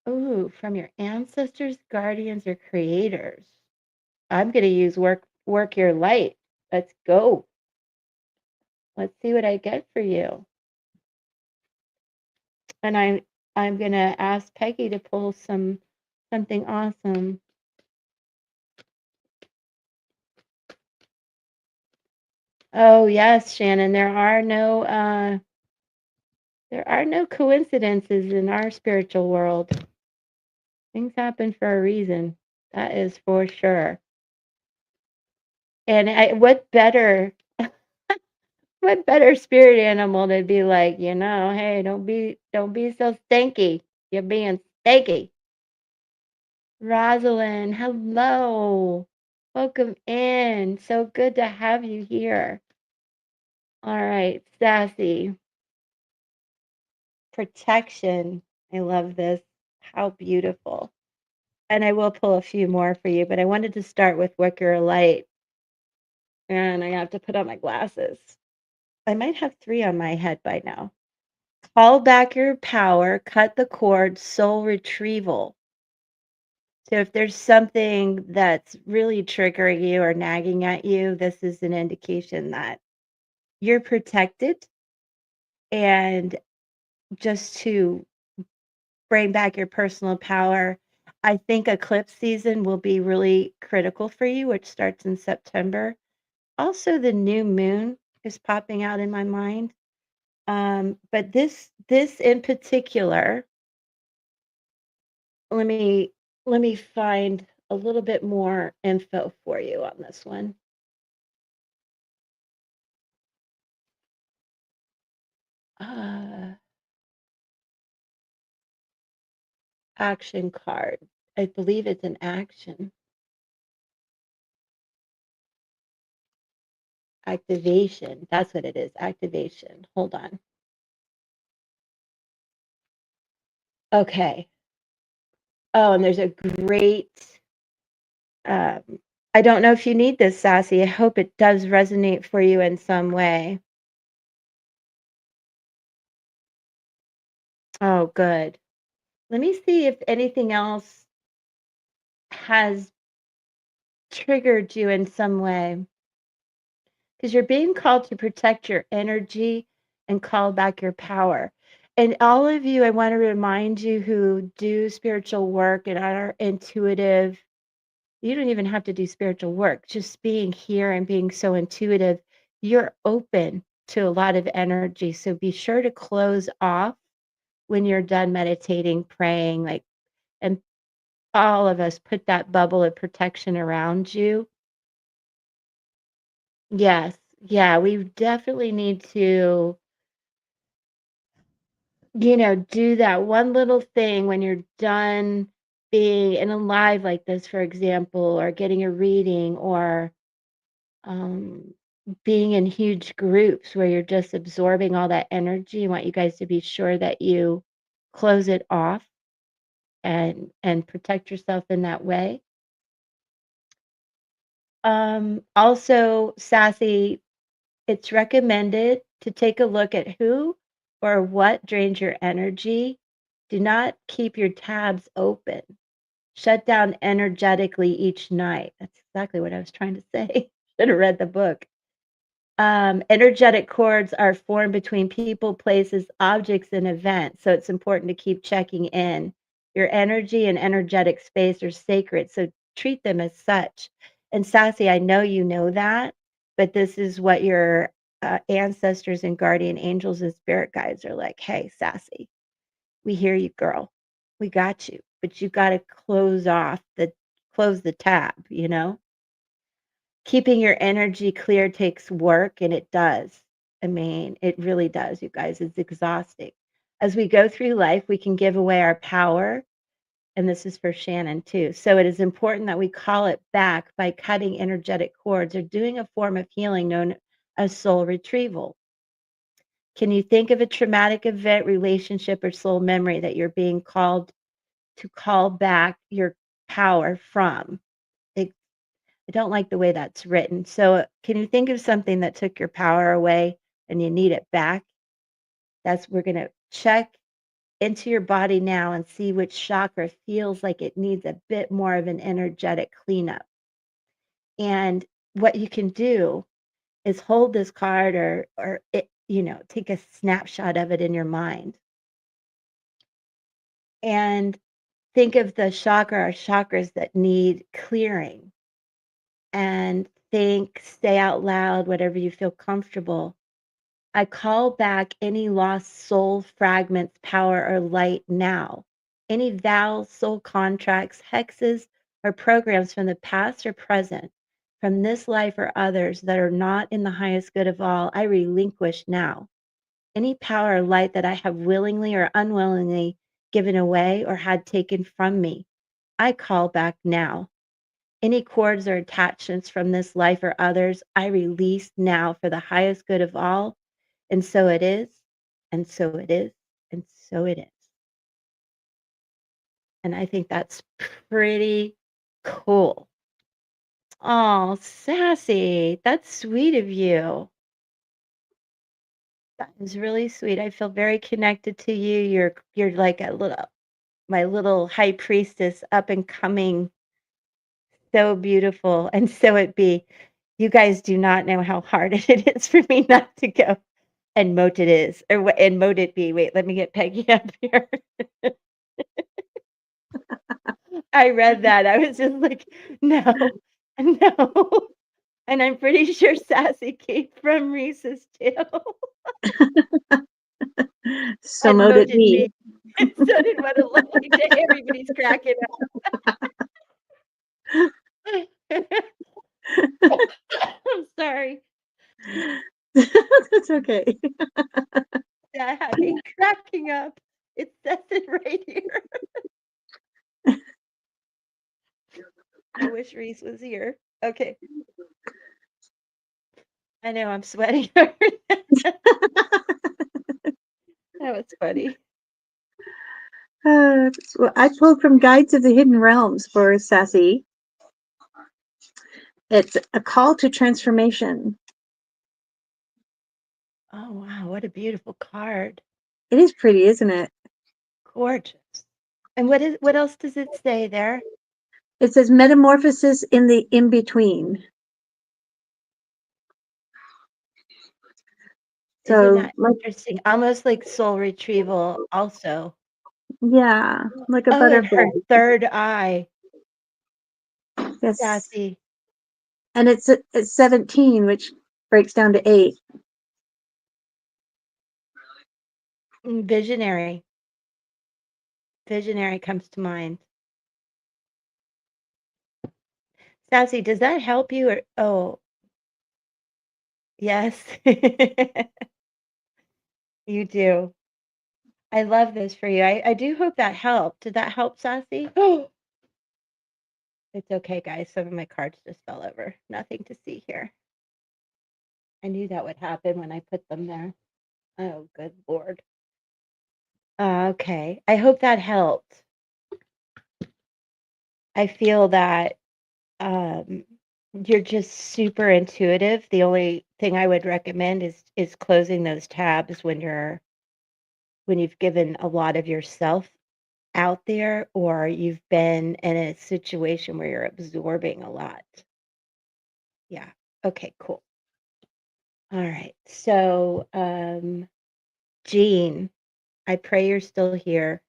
Ooh, from your ancestors, guardians, or creators. I'm gonna use work your light. Let's go. Let's see what I get for you. And I'm gonna ask Peggy to pull something awesome. Oh yes, Shannon. There are no coincidences in our spiritual world. Things happen for a reason. That is for sure. And what better spirit animal to be like, hey, don't be so stinky. You're being stinky. Rosalind, hello. Welcome in. So good to have you here. All right, Sassy. Protection. I love this. How beautiful. And I will pull a few more for you, but I wanted to start with Wicker Light. And I have to put on my glasses. I might have 3 on my head by now. Call back your power, cut the cord, soul retrieval. So if there's something that's really triggering you or nagging at you, this is an indication that you're protected. And just to bring back your personal power, I think eclipse season will be really critical for you, which starts in September. Also, the new moon is popping out in my mind. But this in particular, let me Let me find a little bit more info for you on this one. Uh, Action card. I believe it's an action. Activation. That's what it is. Activation. Hold on. Okay. Oh, and there's a great um, I don't know if you need this, Sassy. I hope it does resonate for you in some way. Oh, good. Let me see if anything else has triggered you in some way. Because you're being called to protect your energy and call back your power. And all of you, I want to remind you who do spiritual work and are intuitive. You don't even have to do spiritual work. Just being here and being so intuitive, you're open to a lot of energy. So be sure to close off when you're done meditating, praying, like, and all of us put that bubble of protection around you. Yes. Yeah, we definitely need to, do that one little thing when you're done being in a live like this, for example, or getting a reading, or um, being in huge groups where you're just absorbing all that energy. I want you guys to be sure that you close it off and protect yourself in that way. Also, Sassy, it's recommended to take a look at who or what drains your energy. Do not keep your tabs open. Shut down energetically each night. That's exactly what I was trying to say. Should have read the book. Energetic cords are formed between people, places, objects, and events. So it's important to keep checking in. Your energy and energetic space are sacred. So treat them as such. And Sassy, I know you know that, but this is what your ancestors and guardian angels and spirit guides are like. Hey, Sassy, we hear you, girl. We got you. But you got to close the tab. Keeping your energy clear takes work, and it does. I mean, it really does, you guys. It's exhausting. As we go through life, we can give away our power, and this is for Shannon too. So it is important that we call it back by cutting energetic cords or doing a form of healing known as soul retrieval. Can you think of a traumatic event, relationship, or soul memory that you're being called to call back your power from? I don't like the way that's written. So, can you think of something that took your power away and you need it back? We're going to check into your body now and see which chakra feels like it needs a bit more of an energetic cleanup. And what you can do is hold this card or take a snapshot of it in your mind and think of the chakra or chakras that need clearing, and say out loud whatever you feel comfortable. I call back any lost soul fragments, power, or light now. Any vows, soul contracts, hexes, or programs from the past or present, from this life or others that are not in the highest good of all, I relinquish now. Any power or light that I have willingly or unwillingly given away or had taken from me, I call back now. Any cords or attachments from this life or others, I release now for the highest good of all. And so it is, and so it is, and so it is. And I think that's pretty cool. Oh, Sassy, that's sweet of you. That is really sweet. I feel very connected to you. You're like my little high priestess, up and coming, so beautiful, and so it be. You guys do not know how hard it is for me not to go and mote it is, or what and mote it be. Wait, let me get Peggy up here. I read that. I was just like, no, no. And I'm pretty sure Sassy came from Reese's too. So And mote it mote it be. be. So did what a lovely day. Everybody's cracking up. I'm sorry. That's okay. That had me cracking up. It says it right here. I wish Reese was here. Okay. I know I'm sweating over that. That was funny. Well, I pulled from Guides of the Hidden Realms for Sassy. It's a call to transformation. Oh, wow. What a beautiful card. It is pretty, isn't it? Gorgeous. And what else does it say there? It says metamorphosis in the in-between. Isn't So, that like, interesting? Almost like soul retrieval also. yeah, like a Oh, and butterfly. her third eye, Yes. Sassy. And it's 17, which breaks down to 8. Visionary. Visionary comes to mind. Sassy, does that help you or oh, yes. You do. I love this for you. I do hope that helped. Did that help, Sassy? Oh, it's okay, guys. Some of my cards just fell over. Nothing to see here. I knew that would happen when I put them there. Oh, good Lord. Okay. I hope that helped. I feel that um, you're just super intuitive. The only thing I would recommend is closing those tabs when you've given a lot of yourself out there or you've been in a situation where you're absorbing a lot. Yeah. Okay, cool. All right. So, Jean, I pray you're still here.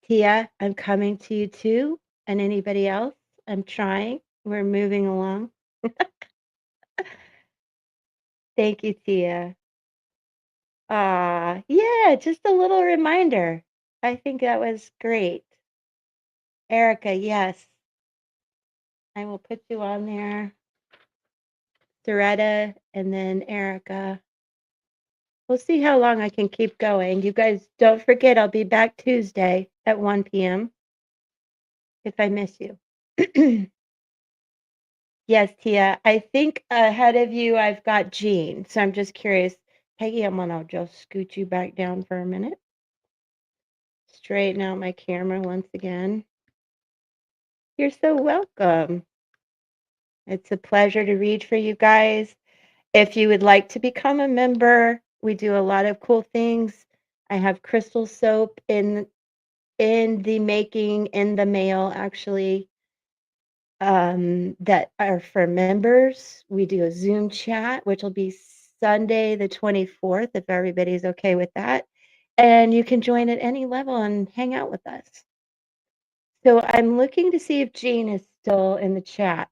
Tia, I'm coming to you too. And anybody else? I'm trying. We're moving along. Thank you, Tia. Yeah, just a little reminder. I think that was great. Erica, yes. I will put you on there. Doretta, and then Erica. We'll see how long I can keep going. You guys don't forget, I'll be back Tuesday at 1 p.m. if I miss you. Yes, Tia. I think ahead of you, I've got Jean. So I'm just curious. Peggy, I'm going to just scoot you back down for a minute. Straighten out my camera once again. You're so welcome. It's a pleasure to read for you guys. If you would like to become a member, we do a lot of cool things. I have crystal soap in the making, in the mail, actually, that are for members. We do a Zoom chat, which will be Sunday the 24th, if everybody's okay with that. And you can join at any level and hang out with us. So I'm looking to see if Jean is still in the chat.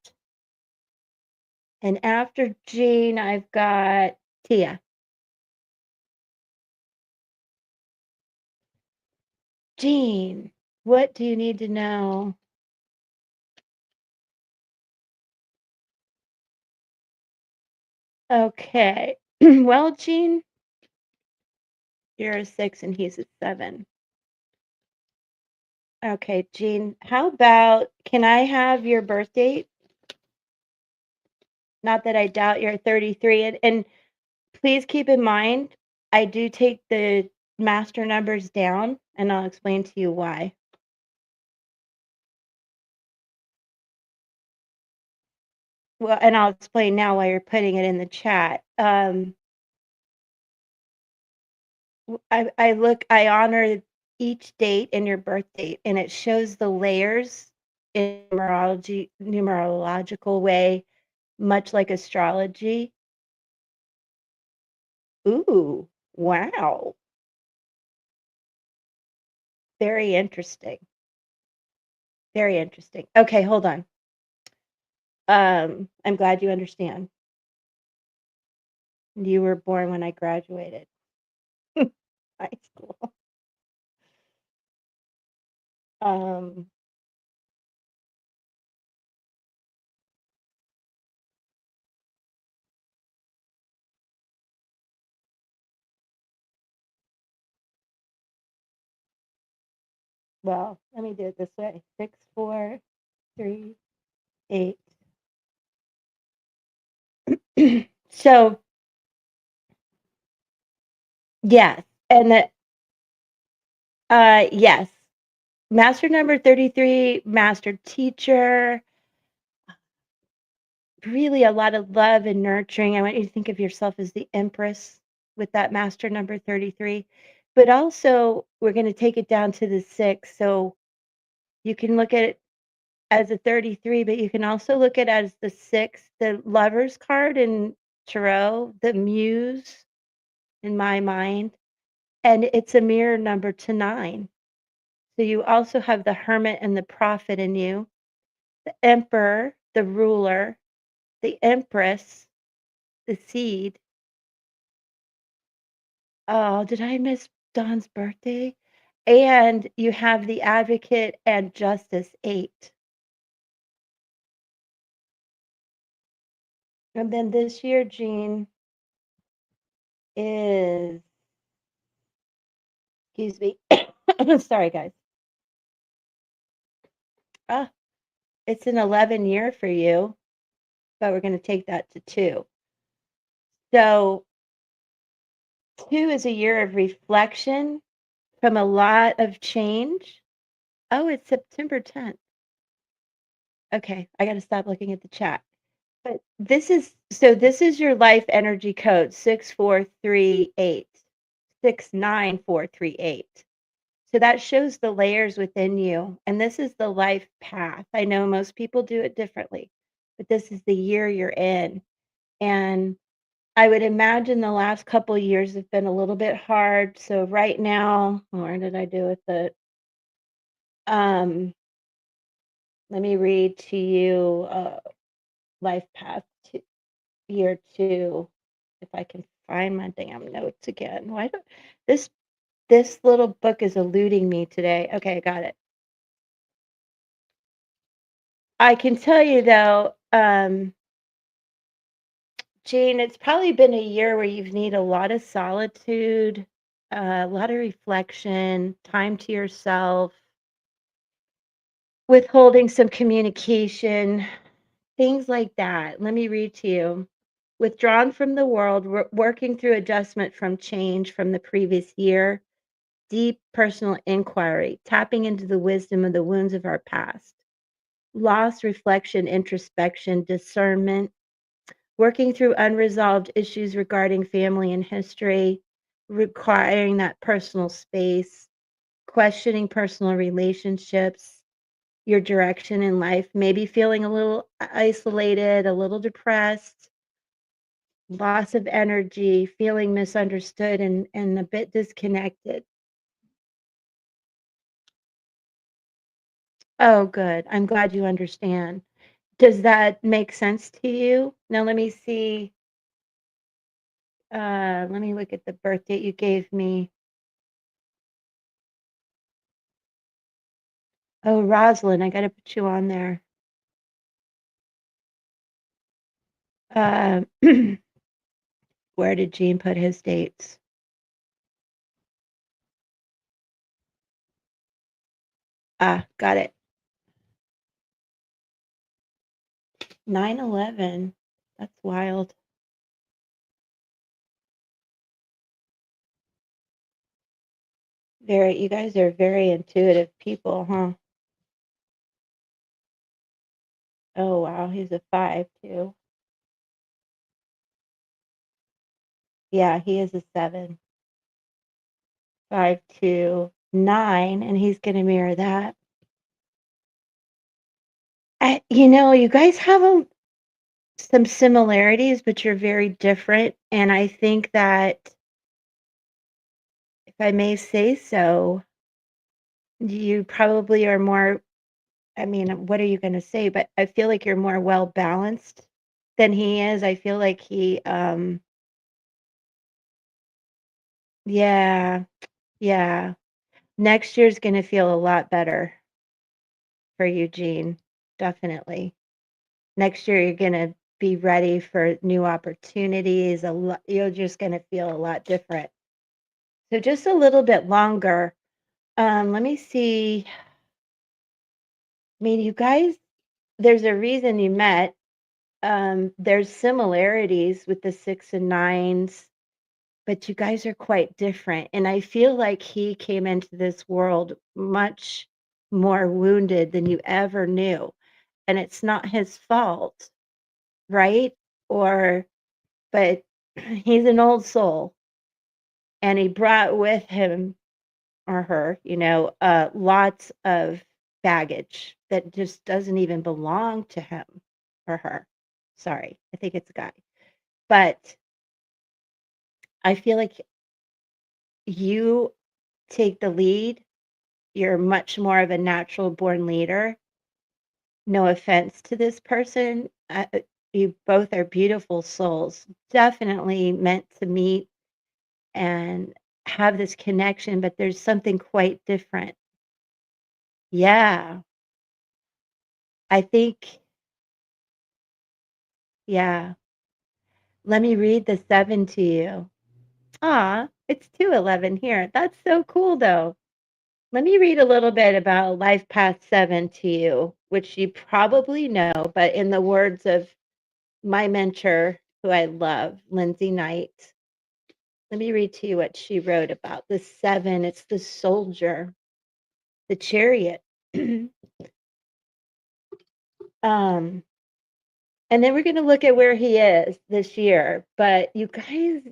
And after Jean, I've got Tia. Jean, what do you need to know? Okay. Well, Jean, you're a 6 and he's a 7. Okay, Jean, how about can I have your birth date? Not that I doubt you're 33. And please keep in mind, I do take the master numbers down, and I'll explain to you why. Well, and I'll explain now why you're putting it in the chat. I honor each date and your birth date, and it shows the layers in numerological way, much like astrology. Ooh, wow. Very interesting. Very interesting. Okay, hold on. I'm glad you understand. You were born when I graduated. high school. Um, well, let me do it this way. 6, 4, 3, 8. So, yes, and yes, master number 33, master teacher, really a lot of love and nurturing. I want you to think of yourself as the empress with that master number 33. But also, we're going to take it down to the 6. So you can look at it as a 33, but you can also look at it as the 6, the lover's card in tarot, the muse in my mind. And it's a mirror number to 9. So you also have the hermit and the prophet in you, the emperor, the ruler, the empress, the seed. Oh, did I miss Dawn's birthday? And you have the advocate and justice 8. And then this year, Jean, is, excuse me. Sorry, guys. Ah, it's an 11 year for you, but we're going to take that to 2. So 2 is a year of reflection from a lot of change. Oh, it's September 10th. Okay, I gotta stop looking at the chat. But this is your life energy code, 6438, 69438. So that shows the layers within you, and this is the life path. I know most people do it differently, but this is the year you're in. And I would imagine the last couple years have been a little bit hard. So right now, where did I do with it? Um, Let me read to you life path to year 2. If I can find my damn notes again. Why don't this this little book is eluding me today. Okay, I got it. I can tell you though, Jane, it's probably been a year where you've need a lot of solitude, a lot of reflection, time to yourself, withholding some communication, things like that. Let me read to you. Withdrawn from the world, working through adjustment from change from the previous year, deep personal inquiry, tapping into the wisdom of the wounds of our past, loss, reflection, introspection, discernment, working through unresolved issues regarding family and history, requiring that personal space, questioning personal relationships, your direction in life, maybe feeling a little isolated, a little depressed, loss of energy, feeling misunderstood and a bit disconnected. Oh, good. I'm glad you understand. Does that make sense to you? Now let me see. Let me look at the birth date you gave me. Oh, Rosalind, I got to put you on there. Uh, where did Gene put his dates? Ah, got it. 9/11. That's wild. Very, you guys are very intuitive people, huh? Oh, wow. He's a 5 too. Yeah, he is a 7. 5, 2, 9, and he's going to mirror that. You guys have some similarities, but you're very different. And I think that, if I may say so, you probably are more, I mean, what are you going to say? But I feel like you're more well balanced than he is. I feel like he, yeah, Yeah. Next year's gonna feel a lot better for Eugene, definitely. Next year, you're gonna be ready for new opportunities, a lot you're just gonna feel a lot different. So just a little bit longer. Let me see. I mean, you guys, there's a reason you met. There's similarities with the 6 and 9s, but you guys are quite different, and I feel like he came into this world much more wounded than you ever knew, and it's not his fault, right? Or but he's an old soul, and he brought with him or her, lots of baggage that just doesn't even belong to him or her. Sorry, I think it's a guy. But I feel like you take the lead. You're much more of a natural born leader. No offense to this person. You both are beautiful souls, definitely meant to meet and have this connection, but there's something quite different. Yeah, I think, yeah. Let me read the 7 to you. Ah, it's 211 here. That's so cool, though. Let me read a little bit about Life Path 7 to you, which you probably know, but in the words of my mentor, who I love, Lindsay Knight. Let me read to you what she wrote about the 7. It's the soldier, the chariot. um, And then we're gonna look at where he is this year. But you guys,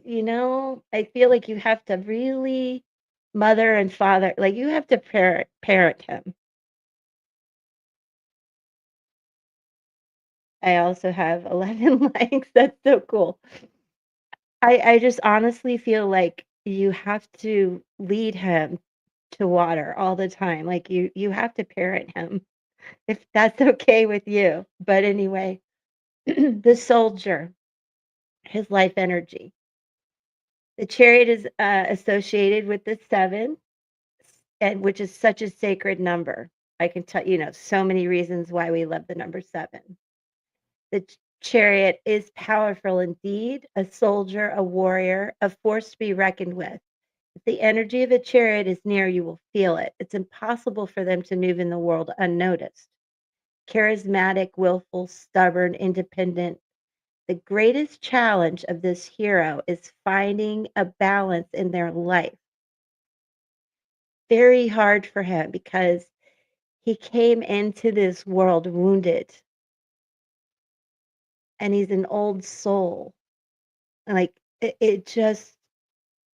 I feel like you have to really mother and father, like you have to parent him. I also have 11 likes. That's so cool. I just honestly feel like you have to lead him to water all the time. Like you have to parent him if that's okay with you. But anyway, the soldier, his life energy. The chariot is associated with the 7, and which is such a sacred number. I can tell so many reasons why we love the number 7. The chariot is powerful indeed, a soldier, a warrior, a force to be reckoned with. If the energy of a chariot is near, you will feel it. It's impossible for them to move in the world unnoticed. Charismatic, willful, stubborn, independent. The greatest challenge of this hero is finding a balance in their life. Very hard for him because he came into this world wounded and he's an old soul. Like it just,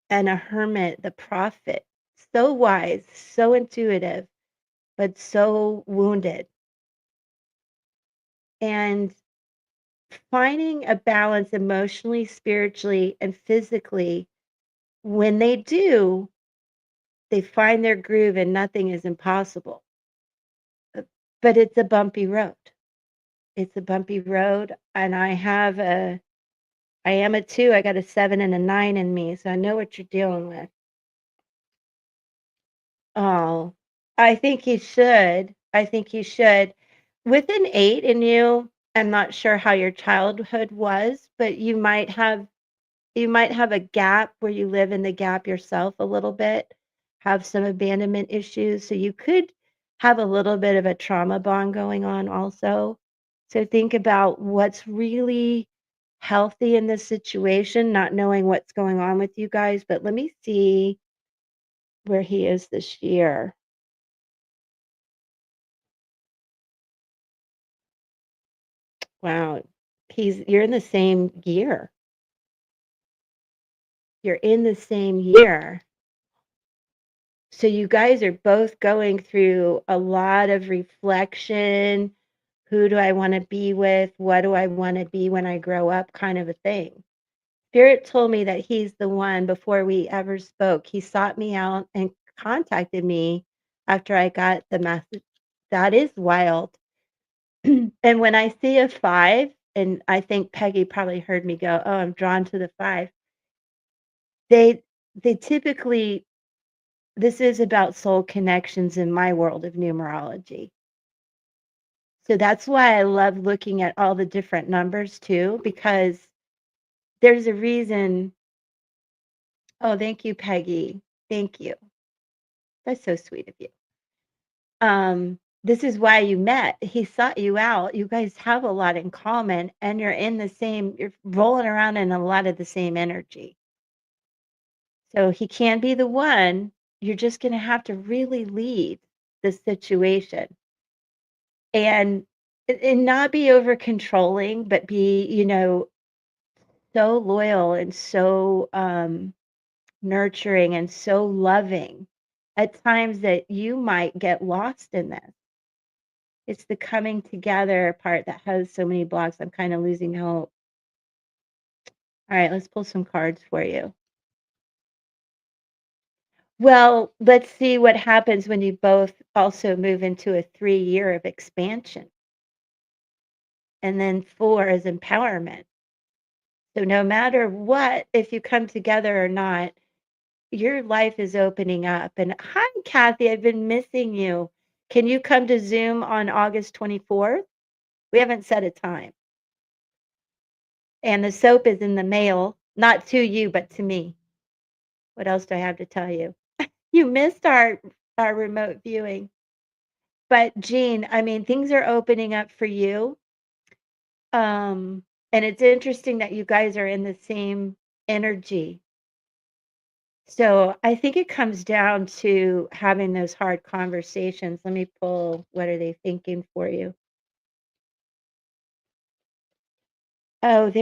and a hermit, the prophet, so wise, so intuitive, but so wounded. And finding a balance emotionally, spiritually, and physically, when they do, they find their groove and nothing is impossible. But it's a bumpy road. It's a bumpy road. And I am a 2. I got a 7 and a 9 in me, so I know what you're dealing with. Oh, I think you should. I think you should. With an 8 in you, I'm not sure how your childhood was, but you might have a gap where you live in the gap yourself a little bit, have some abandonment issues, so you could have a little bit of a trauma bond going on also. So think about what's really healthy in this situation, not knowing what's going on with you guys, but let me see where he is this year. Wow. You're in the same year. You're in the same year. So you guys are both going through a lot of reflection. Who do I want to be with? What do I want to be when I grow up? Kind of a thing. Spirit told me that he's the one before we ever spoke. He sought me out and contacted me after I got the message. That is wild. And when I see a 5, and I think Peggy probably heard me go, "Oh, I'm drawn to the 5." They they typically this is about soul connections in my world of numerology. So that's why I love looking at all the different numbers too, because there's a reason. Oh, thank you, Peggy. Thank you. That's so sweet of you. This is why you met. He sought you out. You guys have a lot in common, and you're rolling around in a lot of the same energy. So he can be the one. You're just going to have to really lead the situation and not be over controlling, but be, so loyal and so nurturing and so loving at times that you might get lost in this. It's the coming together part that has so many blocks. I'm kind of losing hope. All right, let's pull some cards for you. Well, let's see what happens when you both also move into a 3-year of expansion. And then 4 is empowerment. So no matter what, if you come together or not, your life is opening up. And hi, Kathy, I've been missing you. Can you come to Zoom on August 24th? We haven't set a time. And the soap is in the mail, not to you, but to me. What else do I have to tell you? You missed our remote viewing. But Jean, I mean, things are opening up for you. And it's interesting that you guys are in the same energy. So I think it comes down to having those hard conversations. Let me pull, what are they thinking for you? Oh,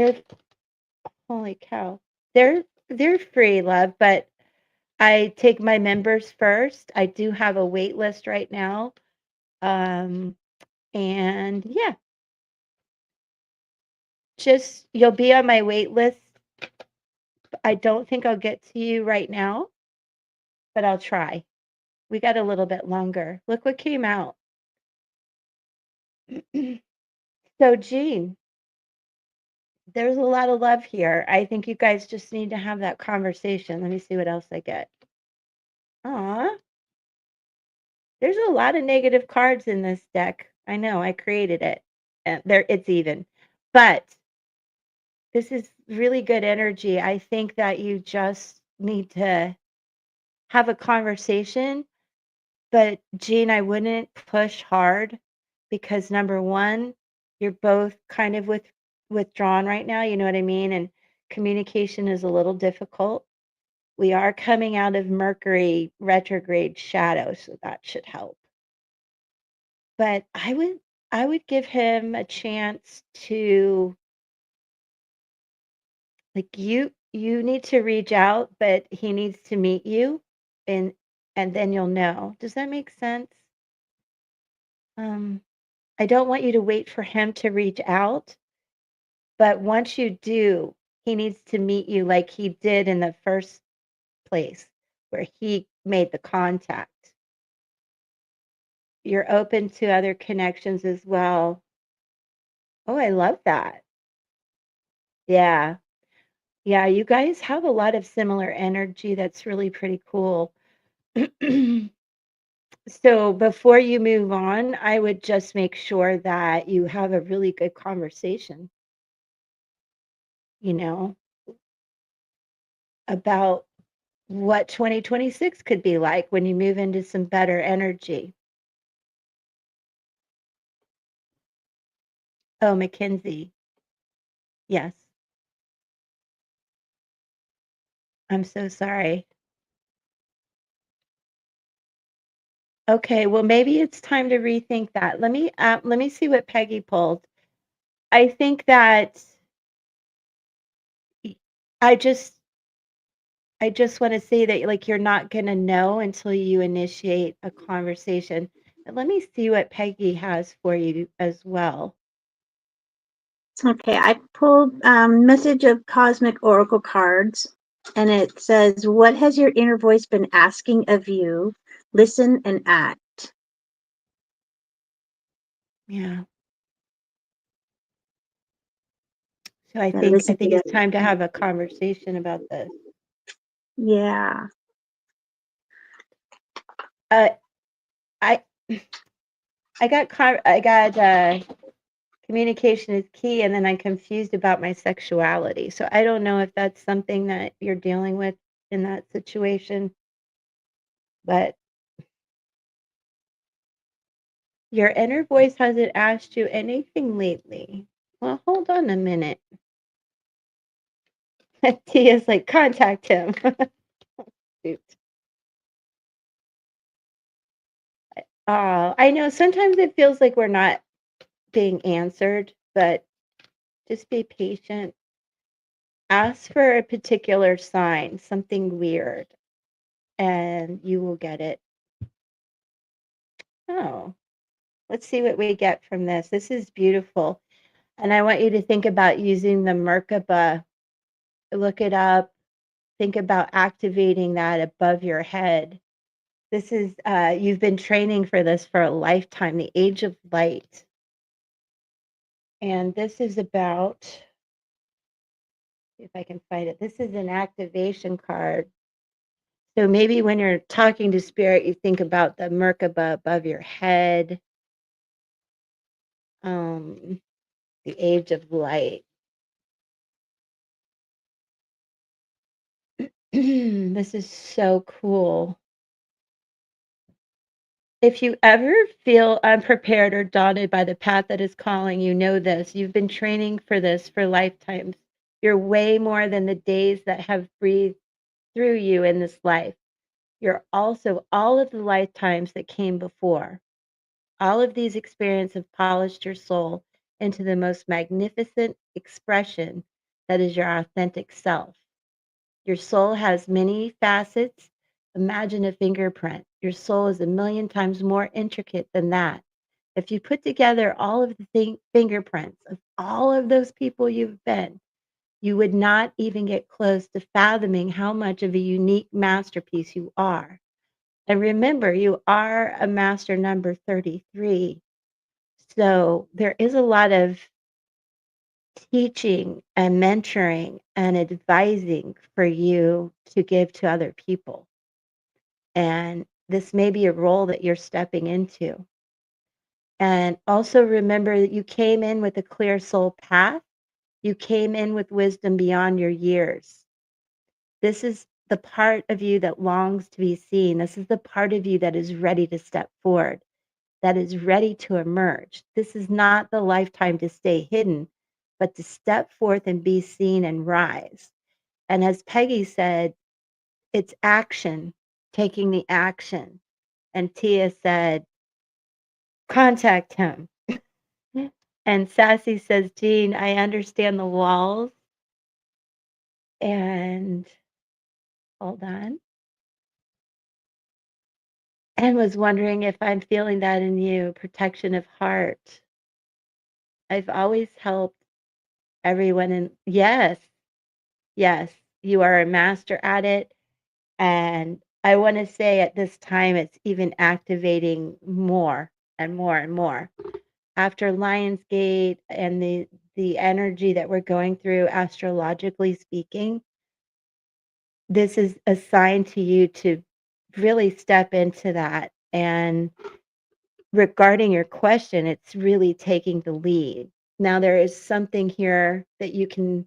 holy cow. They're free, love, but I take my members first. I do have a wait list right now. And yeah, just you'll be on my wait list. I don't think I'll get to you right now, but I'll try. We got a little bit longer. Look what came out. So, Jean, there's a lot of love here. I think you guys just need to have that conversation. Let me see what else I get. Aw, there's a lot of negative cards in this deck. I know, I created it. And it's even. But this is really good energy. I think that you just need to have a conversation. But Jean, I wouldn't push hard because number one, you're both kind of withdrawn right now, you know what I mean? And communication is a little difficult. We are coming out of Mercury retrograde shadow, so that should help. But I would give him a chance to, like, you need to reach out, but he needs to meet you, and then you'll know. Does that make sense? Um I don't want you to wait for him to reach out, but once you do, he needs to meet you like he did in the first place where he made the contact. You're open to other connections as well. Oh, I love that. Yeah. Yeah, you guys have a lot of similar energy. That's really pretty cool. So before you move on, I would just make sure that you have a really good conversation, you know, about what 2026 could be like when you move into some better energy. Oh, Mackenzie. Yes. I'm so sorry. Okay, well maybe it's time to rethink that. Let me see what Peggy pulled. I think that y- I just I just want to say that like you're not going to know until you initiate a conversation. But let me see what Peggy has for you as well. Okay, I pulled message of cosmic oracle cards, and it says, "What has your inner voice been asking of you? Listen and act." Yeah. So I Yeah, think I listen to think that. it's time to have a conversation about this. Yeah. Uh, I I got communication is key, and then I'm confused about my sexuality. So I don't know if that's something that you're dealing with in that situation, but your inner voice hasn't asked you anything lately. Well, hold on a minute. Tia's like, contact him. Shoot. I know sometimes it feels like we're not being answered, but just be patient. Ask for a particular sign, something weird, and you will get it. Oh, let's see what we get from this. This is beautiful. And I want you to think about using the Merkaba. Look it up. Think about activating that above your head. This is, you've been training for this for a lifetime, the age of light. And this is about, see if I can find it. This is an activation card. So maybe when you're talking to spirit, you think about the Merkaba above your head, the age of light. This is so cool. If you ever feel unprepared or daunted by the path that is calling you, know this. You've been training for this for lifetimes. You're way more than the days that have breathed through you in this life. You're also all of the lifetimes that came before. All of these experiences have polished your soul into the most magnificent expression that is your authentic self. Your soul has many facets. Imagine a fingerprint. Your soul is a million times more intricate than that. If you put together all of the fingerprints of all of those people you've been, you would not even get close to fathoming how much of a unique masterpiece you are. And remember, you are a master number 33. So there is a lot of teaching and mentoring and advising for you to give to other people. And this may be a role that you're stepping into. And also remember that you came in with a clear soul path. You came in with wisdom beyond your years. This is the part of you that longs to be seen. This is the part of you that is ready to step forward, that is ready to emerge. This is not the lifetime to stay hidden, but to step forth and be seen and rise. And as Peggy said, it's action, taking the action. And Tia said, contact him. And Sassy says, Jean, I understand the walls. And hold on. And was wondering if I'm feeling that in you, protection of heart. I've always helped everyone. And yes, yes, you are a master at it. And I want to say at this time, it's even activating more and more and more. After Lionsgate and the energy that we're going through, astrologically speaking, this is a sign to you to really step into that. And regarding your question, it's really taking the lead. Now, there is something here that you can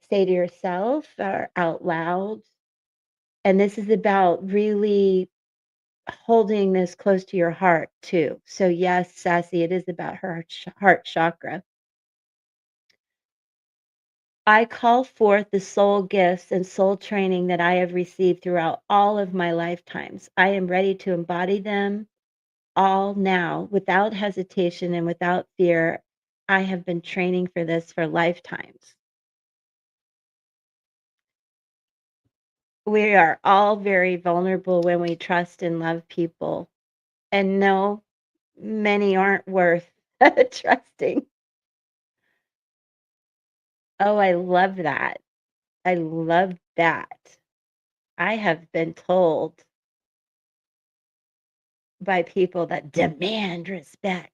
say to yourself or out loud. And this is about really holding this close to your heart, too. So, yes, Sassy, it is about her heart chakra. I call forth the soul gifts and soul training that I have received throughout all of my lifetimes. I am ready to embody them all now without hesitation and without fear. I have been training for this for lifetimes. We are all very vulnerable when we trust and love people. And no, many aren't worth trusting. Oh, I love that. I love that. I have been told by people that demand respect.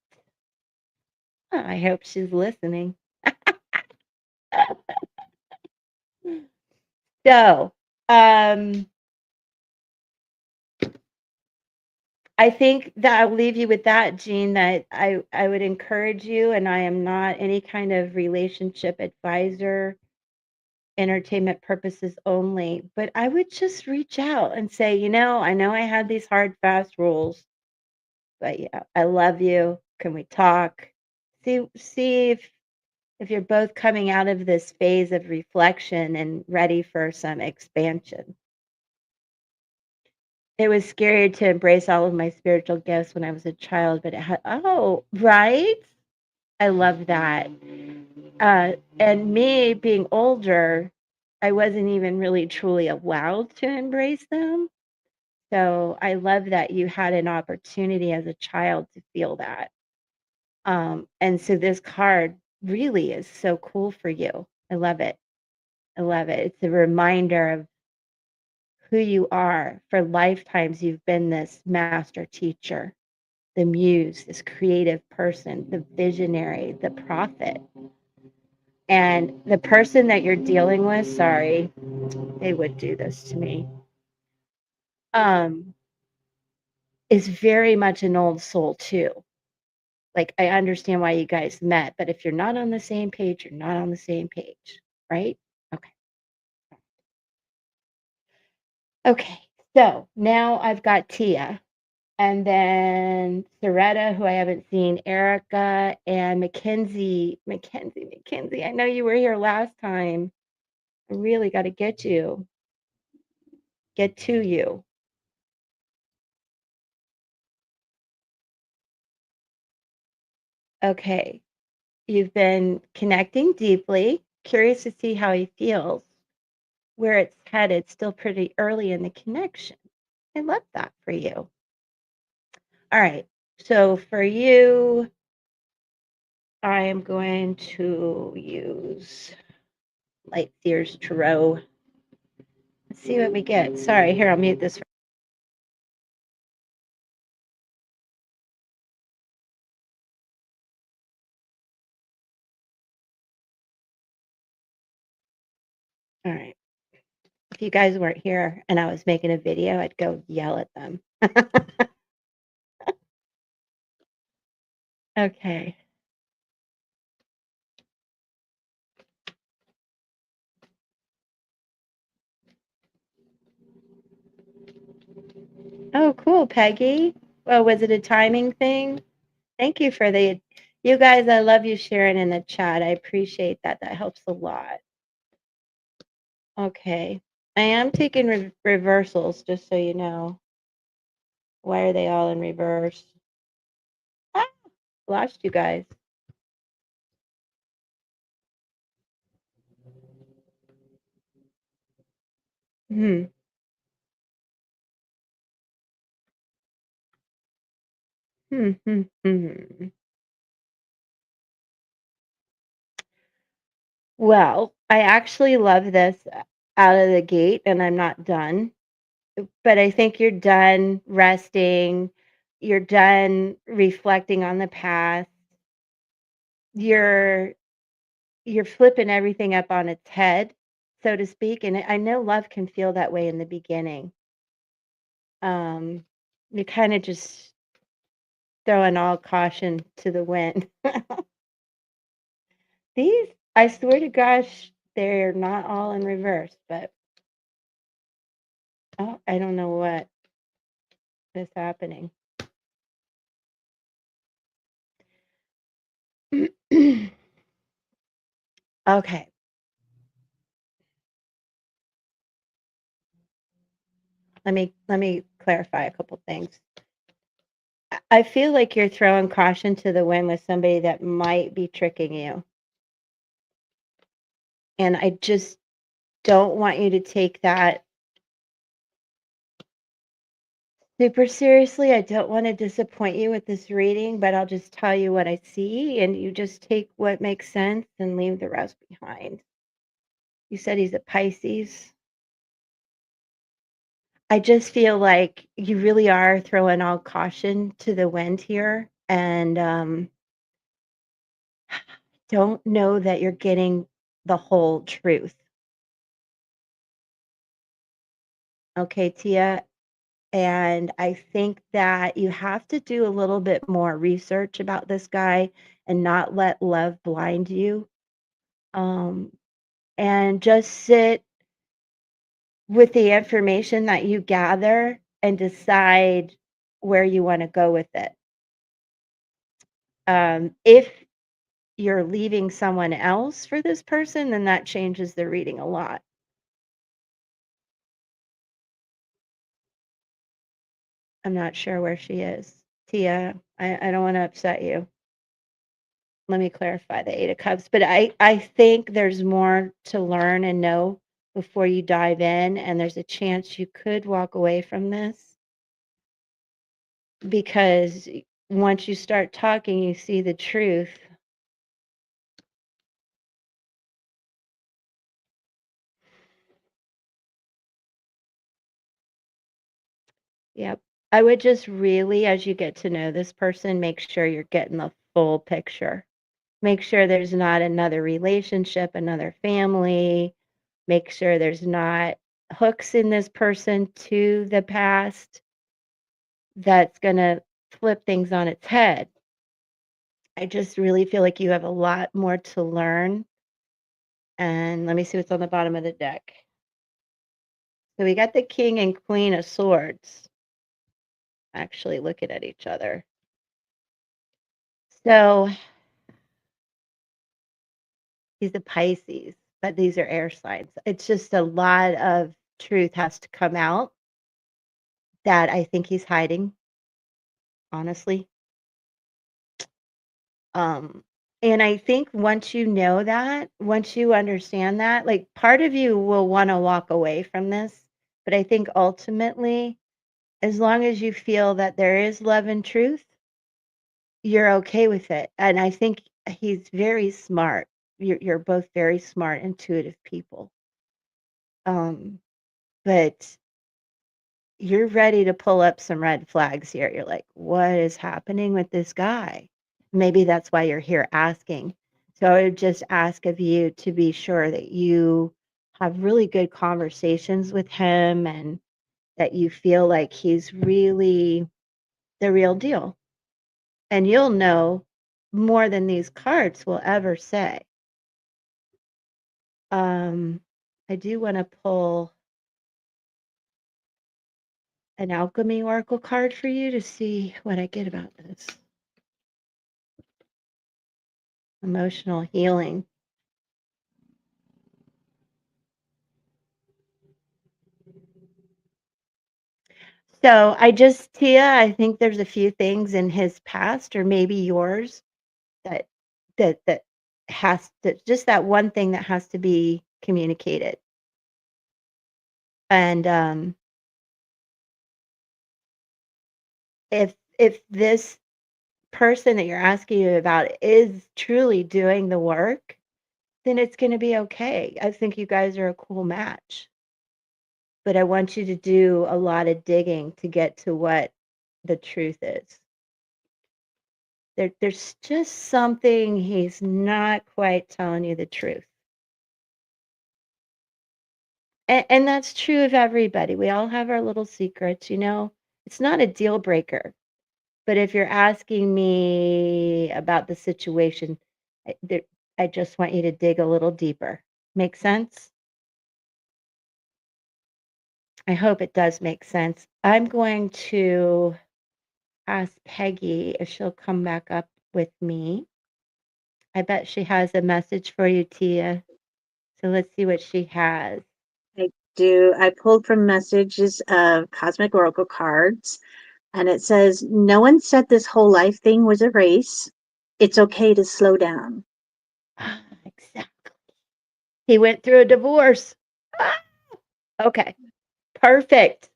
Oh, I hope she's listening. So, um, I think that I'll leave you with that, Jean, that I would encourage you, and I am not any kind of relationship advisor, entertainment purposes only, but I would just reach out and say, I know I had these hard, fast rules, but yeah, I love you. Can we talk? See if you're both coming out of this phase of reflection and ready for some expansion. It was scary to embrace all of my spiritual gifts when I was a child, but it had, oh, right? I love that. And me being older, I wasn't even really truly allowed to embrace them. So I love that you had an opportunity as a child to feel that. And so this card really is so cool for you. I love it. I love it. It's a reminder of who you are. For lifetimes, you've been this master teacher, the muse, this creative person, the visionary, the prophet. And the person that you're dealing with, sorry, they would do this to me, um, is very much an old soul too. Like, I understand why you guys met, but if you're not on the same page, you're not on the same page, right? Okay. Okay. So now I've got Tia. And then Soretta, who I haven't seen, Erica, and Mackenzie. Mackenzie, I know you were here last time. I really got to get to you. Okay. You've been connecting deeply, curious to see how he feels, where it's headed, still pretty early in the connection. I love that for you. All right. So for you, I am going to use Light Sears Tarot. Let's see what we get. Sorry, here, I'll mute this. All right. If you guys weren't here and I was making a video, I'd go yell at them. Okay. Oh, cool, Peggy. Well, was it a timing thing? Thank you for you guys, I love you sharing in the chat. I appreciate that. That helps a lot. Okay. I am taking reversals, just so you know. Why are they all in reverse? Ah, lost you guys. Hmm. Hmm. Hmm. Hmm. Well, I actually love this out of the gate, and I'm not done. But I think you're done resting. You're done reflecting on the past. You're you're flipping everything up on its head, so to speak. And I know love can feel that way in the beginning. Um, you're kind of just throwing all caution to the wind. These, I swear to gosh, they're not all in reverse, but oh, I don't know what is happening. Okay. Let me clarify a couple things. I feel like you're throwing caution to the wind with somebody that might be tricking you. And I just don't want you to take that super seriously. I don't want to disappoint you with this reading, but I'll just tell you what I see, and you just take what makes sense and leave the rest behind. You said he's a Pisces. I just feel like you really are throwing all caution to the wind here, and don't know that you're getting the whole truth. Okay, Tia, And I think that you have to do a little bit more research about this guy and not let love blind you. Um, and just sit with the information that you gather and decide where you want to go with it. If you're leaving someone else for this person, then that changes the reading a lot. I'm not sure where she is. Tia, I don't want to upset you. Let me clarify the 8 of Cups, but I think there's more to learn and know before you dive in, and there's a chance you could walk away from this because once you start talking, you see the truth. Yep. I would just really, as you get to know this person, make sure you're getting the full picture. Make sure there's not another relationship, another family. Make sure there's not hooks in this person to the past that's going to flip things on its head. I just really feel like you have a lot more to learn. And let me see what's on the bottom of the deck. So we got the King and Queen of Swords actually looking at each other. So he's a Pisces, but these are air signs. It's just a lot of truth has to come out that I think he's hiding, honestly. Um, and I think once you know that, once you understand that, like part of you will want to walk away from this, but I think ultimately, as long as you feel that there is love and truth, you're okay with it. And I think he's very smart. You're both very smart, intuitive people. Um, but you're ready to pull up some red flags here. You're like, what is happening with this guy? Maybe that's why you're here asking. So I would just ask of you to be sure that you have really good conversations with him and that you feel like he's really the real deal. And you'll know more than these cards will ever say. Um, I do want to pull an alchemy oracle card for you to see what I get about this. Emotional healing. So Tia, I think there's a few things in his past or maybe yours that that has to just that one thing that has to be communicated. And if this person that you're asking you about is truly doing the work, then it's going to be okay. I think you guys are a cool match. But I want you to do a lot of digging to get to what the truth is. There's just something he's not quite telling you the truth. And that's true of everybody. We all have our little secrets, you know. It's not a deal breaker. But if you're asking me about the situation, I just want you to dig a little deeper. Make sense? I hope it does make sense. I'm going to ask Peggy if she'll come back up with me. I bet she has a message for you, Tia. So let's see what she has. I do. I pulled from messages of Cosmic Oracle cards, and it says, no one said this whole life thing was a race. It's okay to slow down. Exactly. He went through a divorce. Okay, perfect.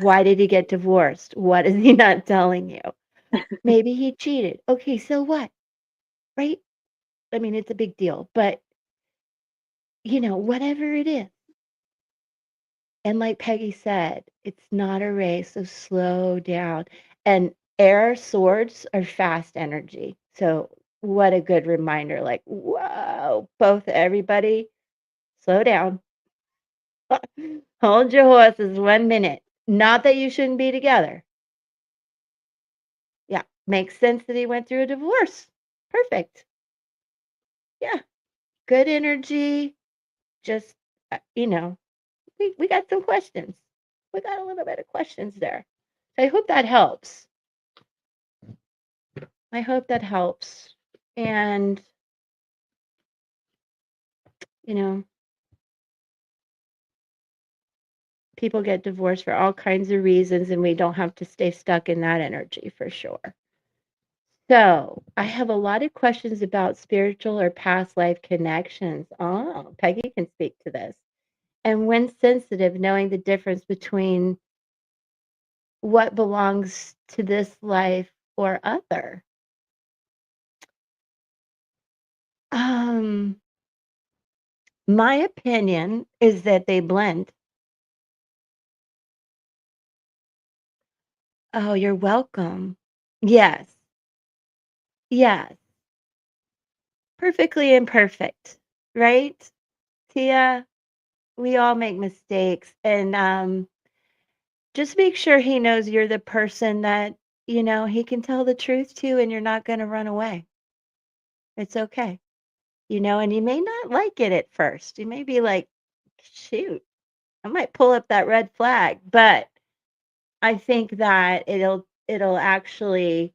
Why did he get divorced? What is he not telling you? Maybe he cheated. Okay, so what? Right? I mean, it's a big deal, but whatever it is. And like Peggy said, it's not a race, so slow down. And air swords are fast energy. So what a good reminder. Like, whoa, both everybody, slow down. Hold your horses 1 minute. Not that you shouldn't be together. Yeah, makes sense that he went through a divorce. Perfect. Yeah, good energy. Just, we got some questions. We got a little bit of questions there. So I hope that helps. I hope that helps. And, you know, people get divorced for all kinds of reasons, and we don't have to stay stuck in that energy for sure. So I have a lot of questions about spiritual or past life connections. Oh, Peggy can speak to this. And when sensitive, knowing the difference between what belongs to this life or other. Um, my opinion is that they blend. Oh, you're welcome. Yes. Yes. Perfectly imperfect, right? Tia, we all make mistakes. And just make sure he knows you're the person that, he can tell the truth to and you're not going to run away. It's okay. And you may not like it at first. You may be like, shoot, I might pull up that red flag, but I think that it'll actually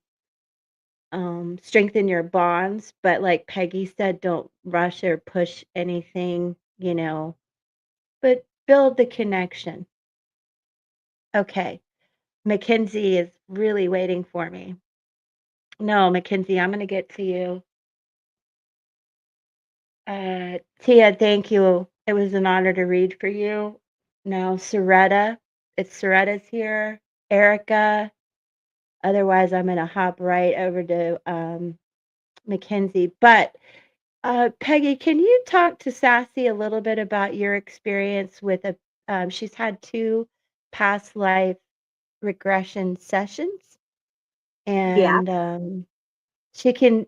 strengthen your bonds. But like Peggy said, don't rush or push anything, but build the connection. Okay. Mackenzie is really waiting for me. No, Mackenzie, I'm going to get to you. Tia, thank you. It was an honor to read for you. Now, Soretta's here. Erica. Otherwise, I'm going to hop right over to Mackenzie. But Peggy, can you talk to Sassy a little bit about your experience with she's had 2 past life regression sessions, Yeah. and she can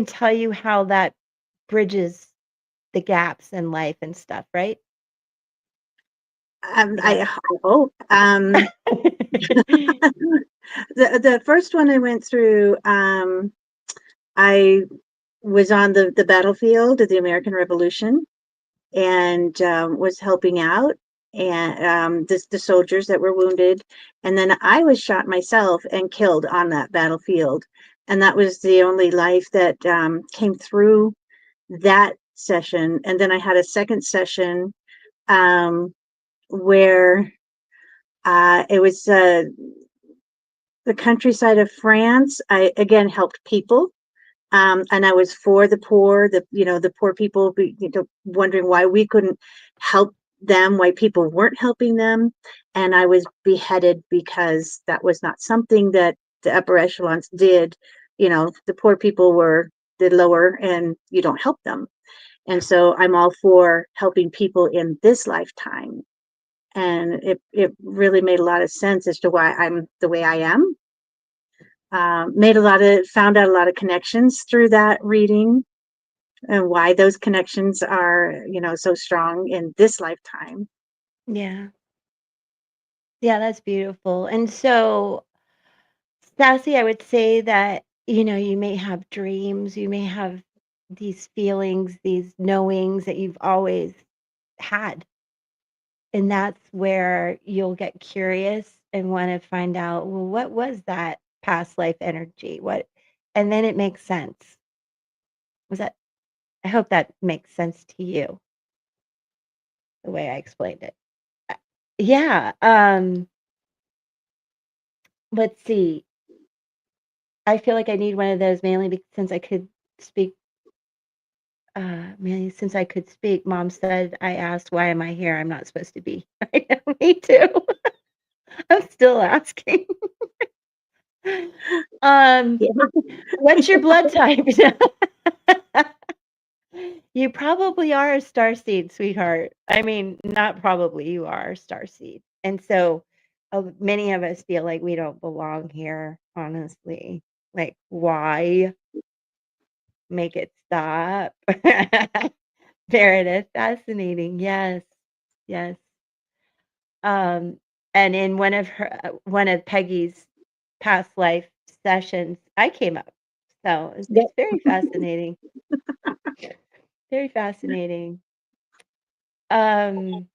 tell you how that bridges the gaps in life and stuff, right? I Yeah. hope. The first one I went through, I was on the battlefield of the American Revolution and was helping out and the soldiers that were wounded. And then I was shot myself and killed on that battlefield. And that was the only life that came through that session. And then I had a second session um, where it was the countryside of France. I again helped people, and I was for the poor, the poor people, wondering why we couldn't help them, why people weren't helping them, and I was beheaded because that was not something that the upper echelons did. The poor people were the lower, and you don't help them. And so I'm all for helping people in this lifetime. And it really made a lot of sense as to why I'm the way I am. Found out a lot of connections through that reading and why those connections are, so strong in this lifetime. Yeah. Yeah, that's beautiful. And so, Sassy, I would say that, you may have dreams, you may have these feelings, these knowings that you've always had. And that's where you'll get curious and want to find out, well, what was that past life energy? And then it makes sense. Was that, I hope that makes sense to you, the way I explained it. Uh, Yeah. Let's see. I feel like I need one of those mainly since I could speak. Mainly since I could speak, Mom said I asked, "Why am I here? I'm not supposed to be." I know, me too. I'm still asking. Um, Yeah. what's your blood type? You probably are a star seed, sweetheart. I mean, not probably, you are a star seed. And so many of us feel like we don't belong here, honestly. Like, why make it stop? There it is. Fascinating. Yes. Yes. And in one of Peggy's past life sessions, I came up. So it's Yeah. very fascinating. Very fascinating. And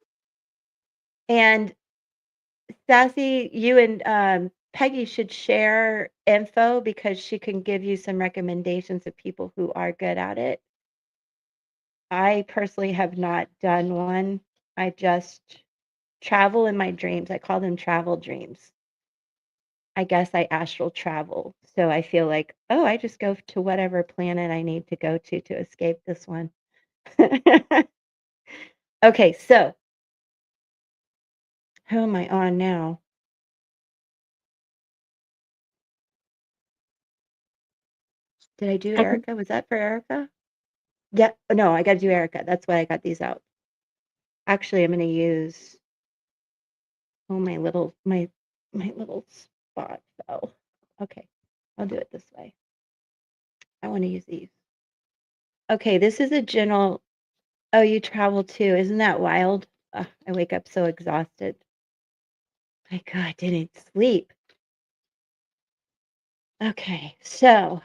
Sassy, you and Peggy should share info because she can give you some recommendations of people who are good at it. I personally have not done one. I just travel in my dreams. I call them travel dreams. I guess I astral travel. So I feel like, oh, I just go to whatever planet I need to go to escape this one. Okay, so who am I on now? Did I do I can, Erica? Was that for Erica? Yeah. No, I got to do Erica. That's why I got these out. Actually, I'm going to use my little spot fell. Okay, I'll do it this way. I want to use these. Okay, this is a general. Oh, you travel too. Isn't that wild? Ugh, I wake up so exhausted. My God, I didn't sleep. Okay, so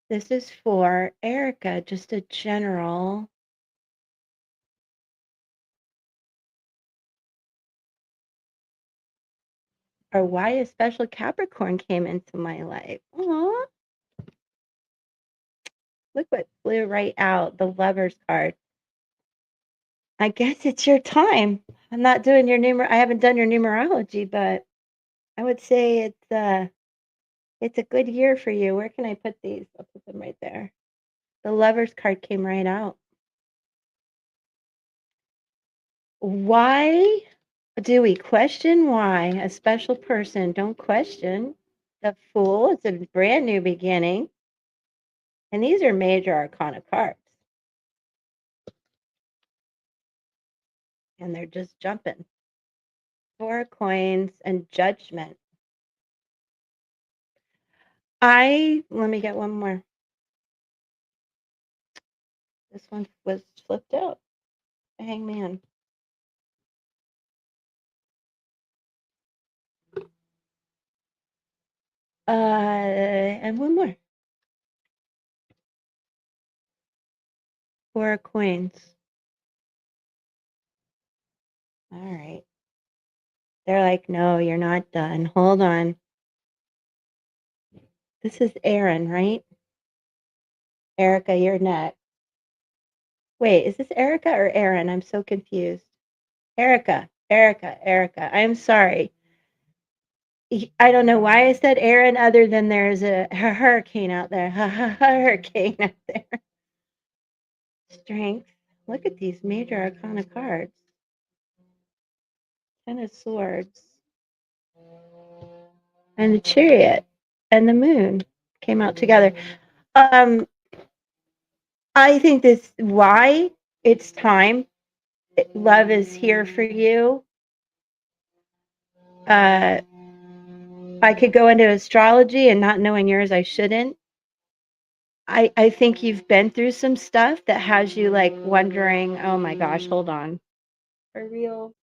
this is for Erica, just a general. Or why a special Capricorn came into my life. Aw, look what flew right out, the Lover's card. I guess it's your time. I'm not doing I haven't done your numerology, but I would say it's a good year for you. Where can I put these? I'll put them right there. The Lover's card came right out. Why do we question why a special person? Don't question the Fool. It's a brand new beginning. And these are major arcana cards. And they're just jumping. Four of Coins and Judgment. Let me get one more. This one was flipped out. Hangman. And one more. Four of Coins. All right. They're like, no, you're not done. Hold on. This is Aaron, right? Erica, you're next. Wait, is this Erica or Aaron? I'm so confused. Erica. I'm sorry. I don't know why I said Aaron other than there's a hurricane out there. Hurricane out there. Strength. Look at these major arcana cards. Ten of Swords. And the Chariot and the Moon came out together. I think why it's time. Love is here for you. I could go into astrology and not knowing yours, I shouldn't. I think you've been through some stuff that has you like wondering, oh my gosh, hold on. For real.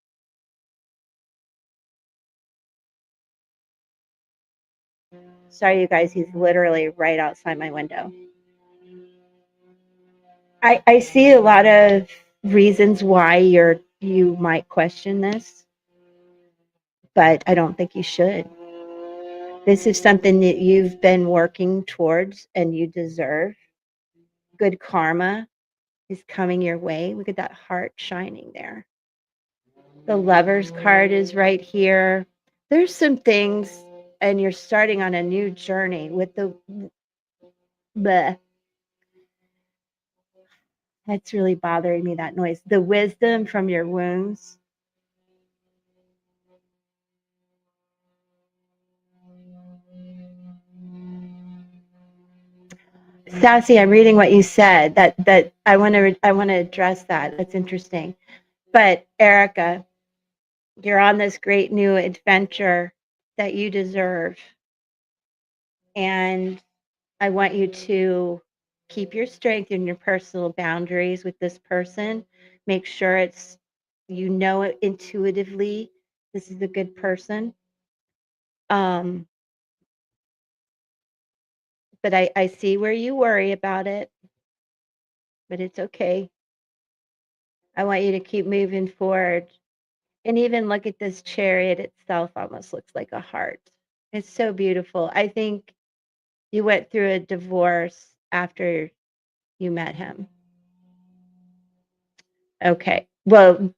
Sorry, you guys, he's literally right outside my window. I see a lot of reasons why you might question this, but I don't think you should. This is something that you've been working towards and you deserve. Good karma is coming your way. Look at that heart shining there. The Lover's card is right here. There's some things, and you're starting on a new journey with the bleh. That's really bothering me, that noise. The wisdom from your wounds. Sassy, I'm reading what you said. That I want to address that. That's interesting. But Erica, you're on this great new adventure that you deserve. And I want you to keep your strength and your personal boundaries with this person. Make sure you know it intuitively This is a good person. But I see where you worry about it, but it's okay. I want you to keep moving forward. And even look at this chariot itself almost looks like a heart. It's so beautiful. I think you went through a divorce after you met him. Okay. Well,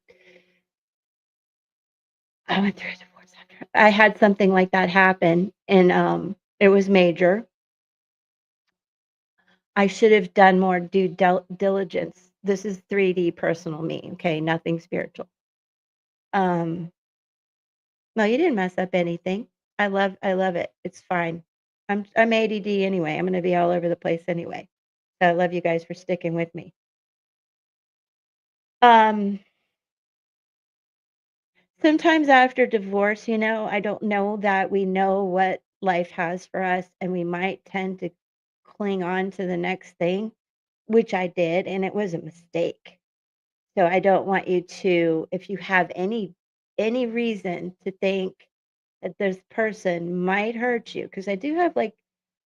I went through a divorce after I had something like that happen, and it was major. I should have done more due diligence. This is 3D personal me, okay? Nothing spiritual. Um no, you didn't mess up anything. I love it. It's fine. I'm ADD anyway. I'm going to be all over the place anyway. So I love you guys for sticking with me. Um Sometimes after divorce, I don't know that we know what life has for us, and we might tend to cling on to the next thing, which I did, and it was a mistake. So I don't want you to, if you have any reason to think that this person might hurt you, because I do have like,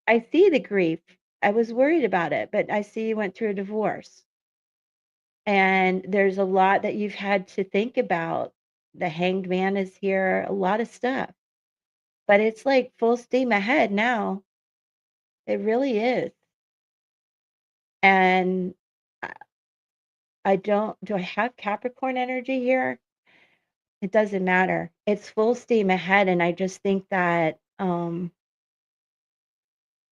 I see the grief. I was worried about it, but I see you went through a divorce. And there's a lot that you've had to think about. The hanged man is here, a lot of stuff. But it's like full steam ahead now. It really is. And I I don't, do I have Capricorn energy here? It doesn't matter. It's full steam ahead. And I just think that,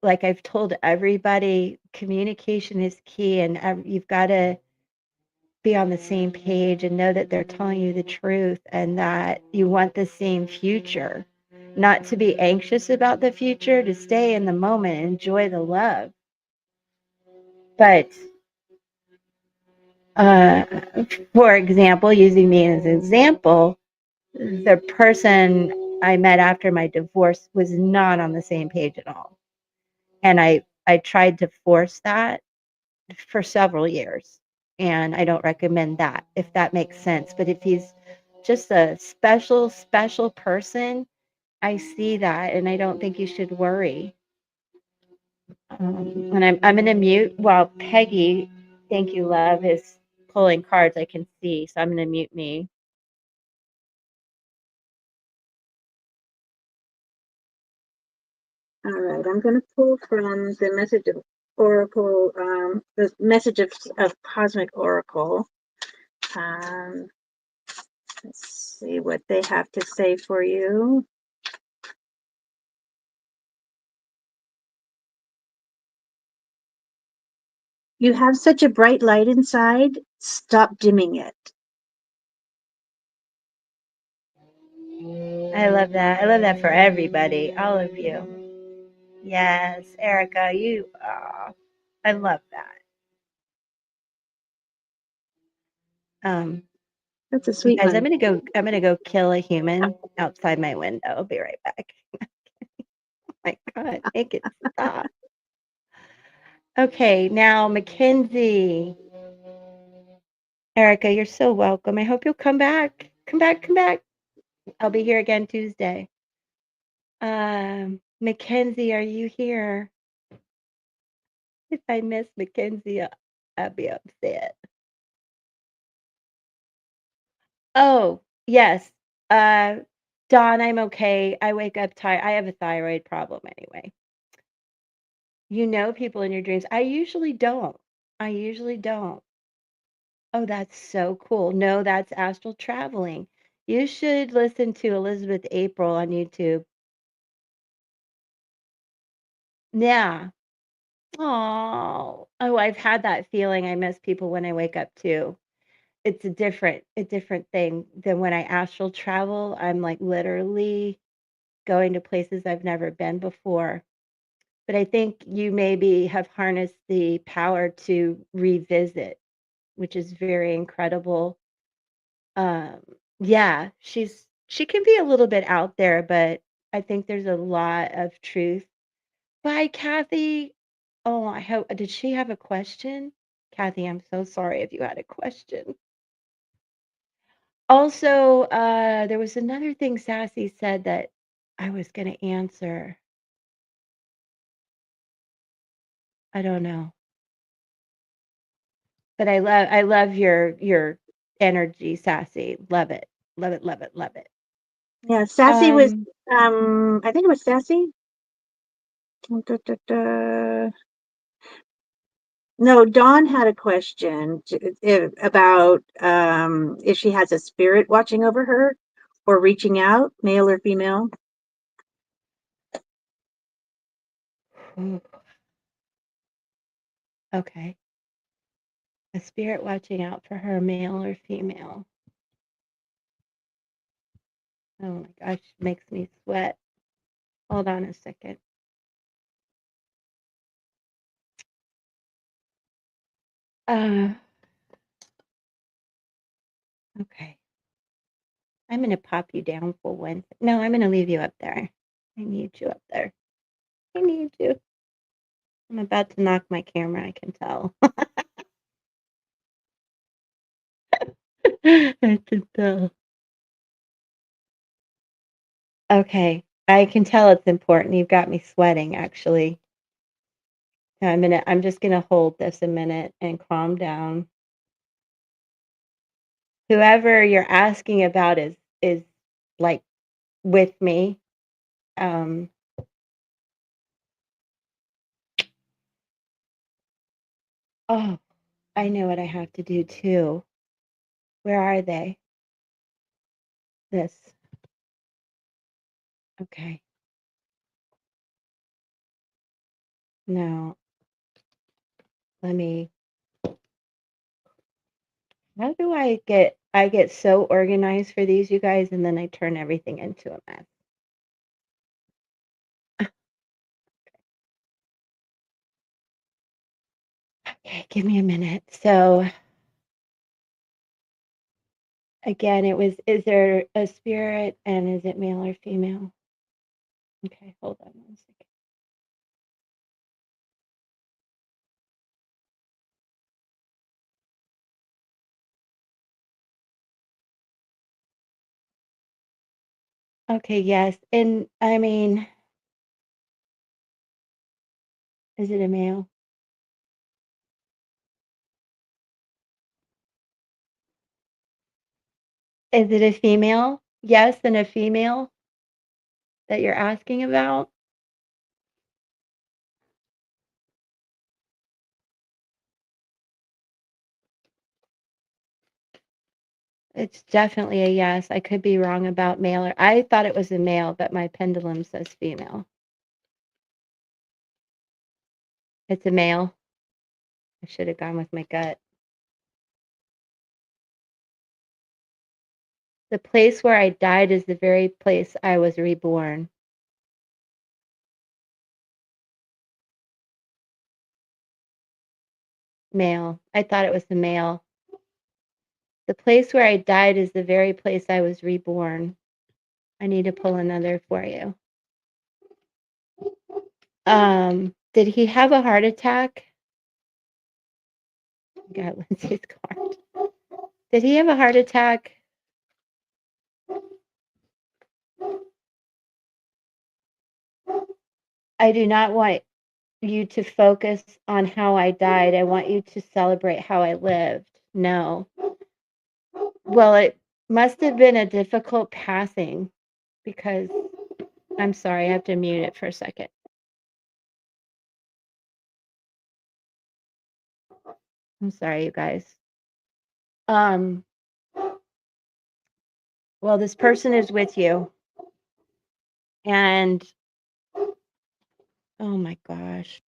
like I've told everybody, communication is key, and you've got to be on the same page and know that they're telling you the truth and that you want the same future. Not to be anxious about the future, to stay in the moment and enjoy the love. But uh, for example, using me as an example, the person I met after my divorce was not on the same page at all. And I tried to force that for several years. And I don't recommend that, if that makes sense. But if he's just a special, special person, I see that, and I don't think you should worry. And I'm going to mute while Peggy, thank you, love, is pulling cards. I can see, so I'm going to mute me. All right, I'm going to pull from the message of Oracle, the message of Cosmic Oracle. Let's see what they have to say for you. You have such a bright light inside. Stop dimming it. I love that. I love that for everybody, all of you. Yes, Erica, I love that. That's a sweet Guys, one. I'm gonna go kill a human outside my window. I'll be right back. My God, make it stop. Okay, now Mackenzie. Erica, you're so welcome. I hope you'll come back. Come back, come back. I'll be here again Tuesday. Mackenzie, are you here? If I miss Mackenzie, I'll be upset. Oh, yes. Uh, Dawn, I'm okay. I wake up tired. I have a thyroid problem anyway. You know people in your dreams. I usually don't. I usually don't. Oh, that's so cool. No, that's astral traveling. You should listen to Elizabeth April on YouTube. Yeah. Oh, I've had that feeling. I miss people when I wake up too. It's a different thing than when I astral travel. I'm like literally going to places I've never been before. But I think you maybe have harnessed the power to revisit, which is very incredible. Um, yeah, she can be a little bit out there, but I think there's a lot of truth. Bye, Kathy. Oh, I hope, did she have a question? Kathy, I'm so sorry if you had a question. Also, there was another thing Sassy said that I was gonna answer. I don't know. But I love your energy, Sassy. Love it. Love it, love it, love it. Yeah, Sassy was, Um, I think it was Sassy. Da, da, da. No, Dawn had a question about if she has a spirit watching over her or reaching out, male or female. ooh, okay. A spirit watching out for her, male or female. Oh my gosh, makes me sweat. Hold on a second. Uh, okay. I'm gonna pop you down for one. No, I'm gonna leave you up there. I need you up there. I need you. I'm about to knock my camera, I can tell. I can tell. Okay. I can tell it's important. You've got me sweating, actually. So I'm just gonna hold this a minute and calm down. Whoever you're asking about is like with me. Um, oh, I know what I have to do too. Where are they? This. Okay. Now, let me how do I get so organized for these, you guys, and then I turn everything into a mess. Okay, give me a minute. So again, is there a spirit and is it male or female? Okay, hold on one second. Okay, yes. And I mean, is it a male? Is it a female? Yes, and a female that you're asking about? It's definitely a yes. I could be wrong about male or I thought it was a male, but my pendulum says female. It's a male. I should have gone with my gut. The place where I died is the very place I was reborn. Male. I thought it was the male. The place where I died is the very place I was reborn. I need to pull another for you. Did he have a heart attack? Got Lindsay's card. Did he have a heart attack? I do not want you to focus on how I died. I want you to celebrate how I lived. No. Well, it must have been a difficult passing because I'm sorry, I have to mute it for a second. I'm sorry, you guys. Um, well, this person is with you, and oh my gosh.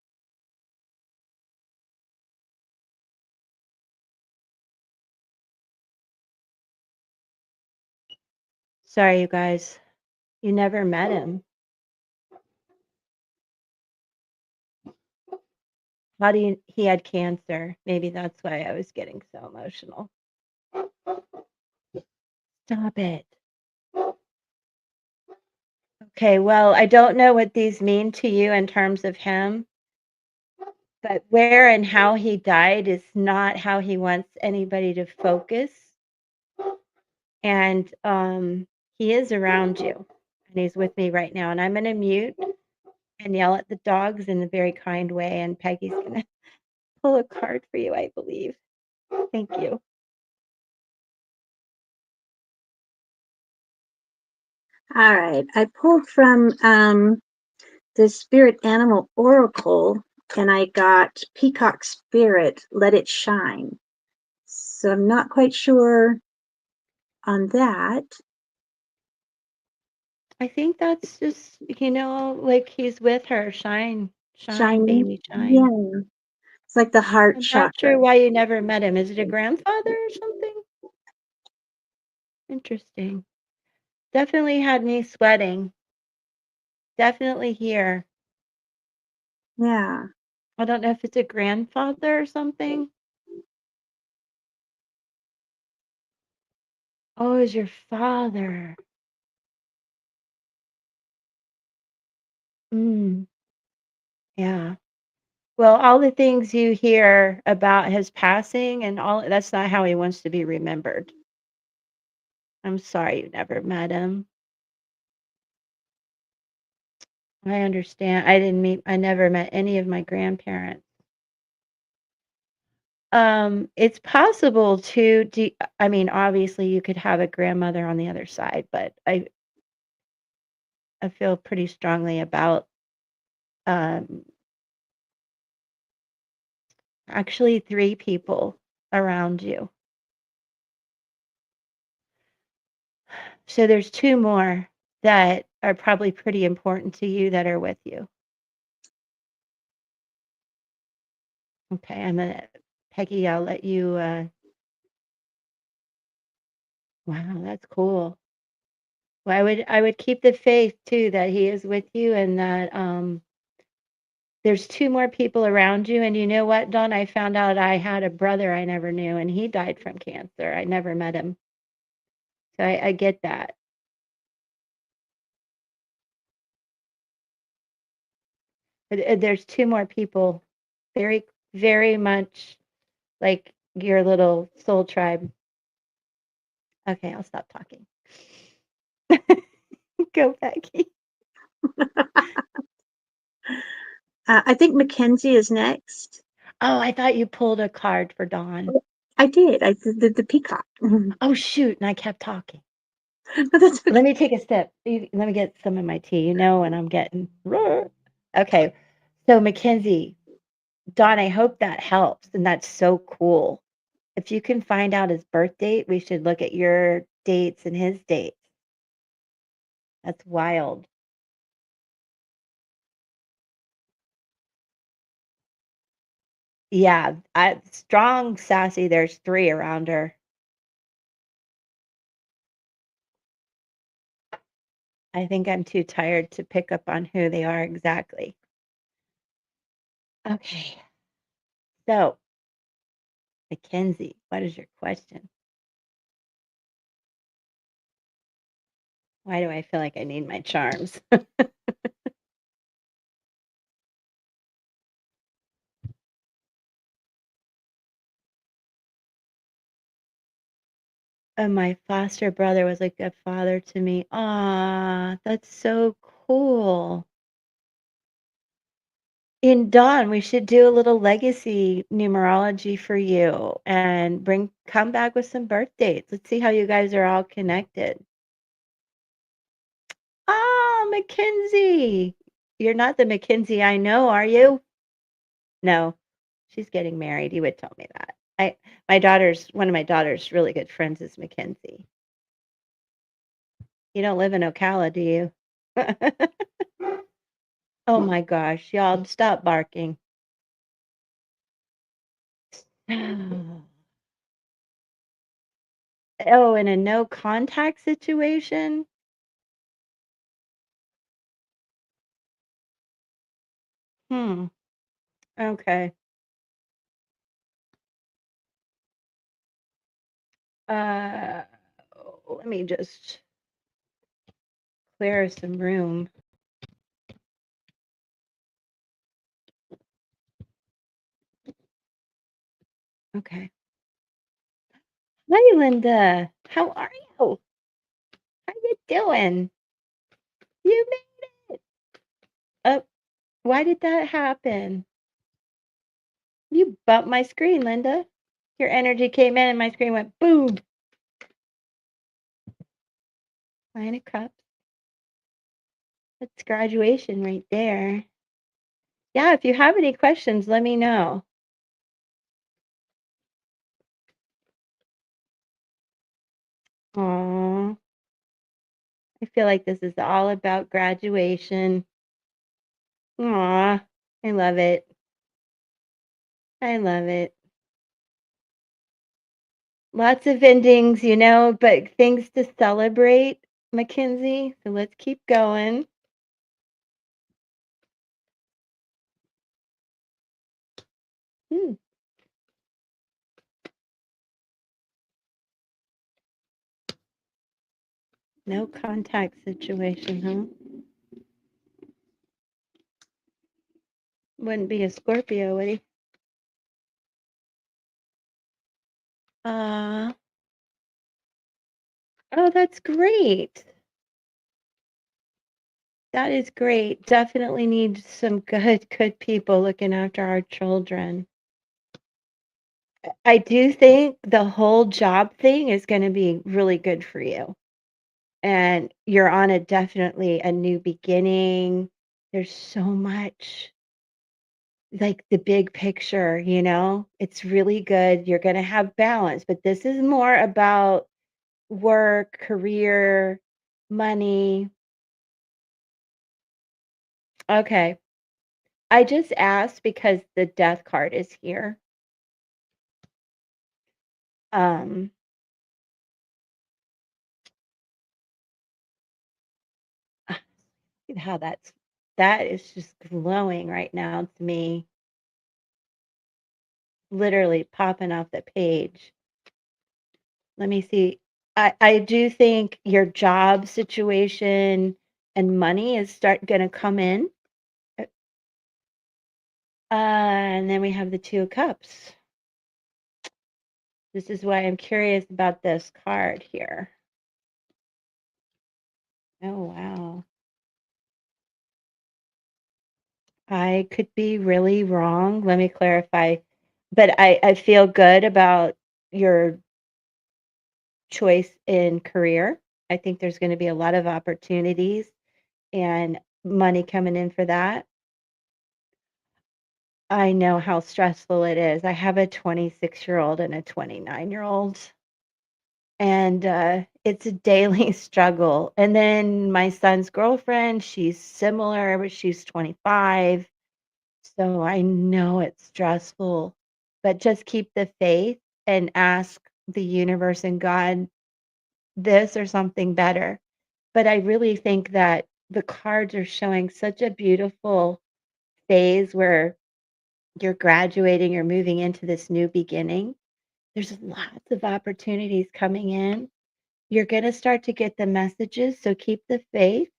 Sorry, you guys. You never met him. How do you, he had cancer. Maybe that's why I was getting so emotional. Stop it. Okay, well, I don't know what these mean to you in terms of him, but where and how he died is not how he wants anybody to focus. And he is around you, and he's with me right now. And I'm going to mute and yell at the dogs in a very kind way. And Peggy's going to pull a card for you, I believe. Thank you. All right. I pulled from the Spirit Animal Oracle, and I got Peacock Spirit, Let It Shine. So I'm not quite sure on that. I think that's just, like he's with her. Shine, shine, Shine. baby, shine. Yeah. It's like the heart I'm not chakra. sure why you never met him. Is it a grandfather or something? Interesting. Definitely had me sweating. Definitely here. Yeah. I don't know if it's a grandfather or something. Oh, it's your father. Mm, yeah. Well, all the things you hear about his passing and all that's not how he wants to be remembered. I'm sorry you never met him. I understand. I never met any of my grandparents. It's possible to I mean, obviously you could have a grandmother on the other side, but I feel pretty strongly about um actually 3 people around you. So there's 2 more that are probably pretty important to you that are with you. Okay, I'm gonna Peggy, I'll let you wow, that's cool. Well, I would keep the faith too that he is with you and that there's 2 more people around you. And you know what, Dawn? I found out I had a brother I never knew and he died from cancer. I never met him. So I get that. But there's 2 more people very, very much like your little soul tribe. Okay, I'll stop talking. Go, Becky. I think Mackenzie is next. Oh, I thought you pulled a card for Dawn. I did. I did the peacock. Oh, shoot. And I kept talking. But that's okay. Let me take a sip. Let me get some of my tea, and I'm getting. Okay. So, Mackenzie, Dawn, I hope that helps. And that's so cool. If you can find out his birth date, we should look at your dates and his dates. That's wild. Yeah. Strong, sassy. There's 3 around her. I think I'm too tired to pick up on who they are exactly. Okay. So, Mackenzie, what is your question? Why do I feel like I need my charms? And my foster brother was like a father to me. Ah, that's so cool. In Dawn, we should do a little legacy numerology for you and come back with some birth dates. Let's see how you guys are all connected. Ah, Mackenzie. You're not the Mackenzie I know, are you? No, she's getting married. You would tell me that. One of my daughter's really good friends is Mackenzie. You don't live in Ocala, do you? Oh my gosh, y'all stop barking. Oh, in a no contact situation? Hmm. Okay. Uh, let me just clear some room. Okay. Hi, Linda. How are you? How you doing? You made it. Oh, why did that happen? You bumped my screen, Linda. Your energy came in and my screen went boom. Nine of Cups. That's graduation right there. Yeah, if you have any questions, let me know. Aw. I feel like this is all about graduation. Aw, I love it. I love it. Lots of endings, but things to celebrate, Mackenzie. So let's keep going. Hmm. No contact situation, huh? Wouldn't be a Scorpio, would he? Uh, oh, that's great. That is great. Definitely need some good people looking after our children. I do think the whole job thing is going to be really good for you. And you're on definitely a new beginning. There's so much like the big picture, it's really good. You're going to have balance, but this is more about work, career, money. Okay. I just asked because the death card is here. Um, Look at how that is just glowing right now to me, literally popping off the page. Let me see. I do think your job situation and money is going to come in. And then we have the Two of Cups. This is why I'm curious about this card here. Oh, wow. I could be really wrong. Let me clarify. But I feel good about your choice in career. I think there's going to be a lot of opportunities and money coming in for that. I know how stressful it is. I have a 26-year-old and a 29-year-old, and it's a daily struggle. And then my son's girlfriend, she's similar, but she's 25. So I know it's stressful, but just keep the faith and ask the universe and God this or something better. But I really think that the cards are showing such a beautiful phase where you're graduating, you're moving into this new beginning. There's lots of opportunities coming in. You're going to start to get the messages, so keep the faith.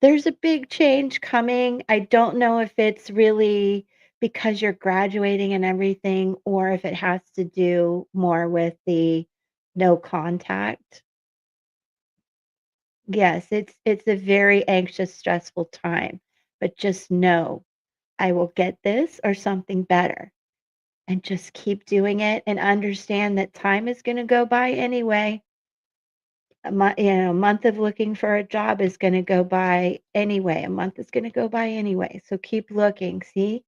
There's a big change coming. I don't know if it's really because you're graduating and everything, or if it has to do more with the no contact. Yes, it's a very anxious, stressful time, but just know I will get this or something better. And just keep doing it and understand that time is going to go by anyway. A month of looking for a job is going to go by anyway. A month is going to go by anyway. So keep looking. See,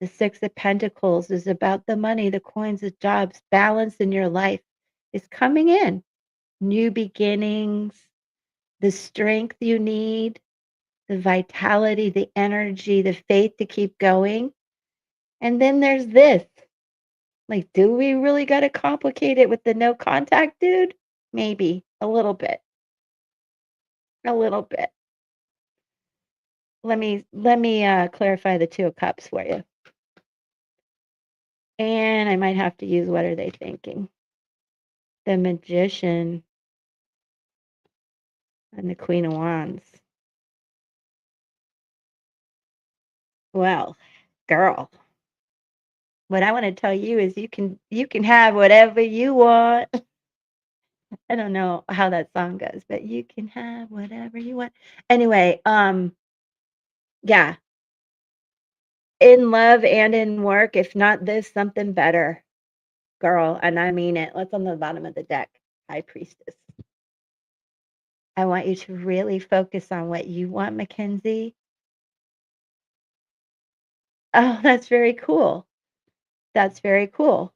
the Six of Pentacles is about the money, the coins, the jobs, balance in your life is coming in. New beginnings, the strength you need, the vitality, the energy, the faith to keep going. And then there's this. Like, do we really got to complicate it with the no contact, dude? Maybe a little bit. A little bit. Let me clarify the Two of Cups for you. And I might have to use what are they thinking? The Magician and the Queen of Wands. Well, girl, what I want to tell you is you can have whatever you want. I don't know how that song goes, but you can have whatever you want. Anyway, yeah, in love and in work, if not this, something better, girl, and I mean it. What's on the bottom of the deck? High Priestess. I want you to really focus on what you want, Mackenzie. Oh, that's very cool. That's very cool.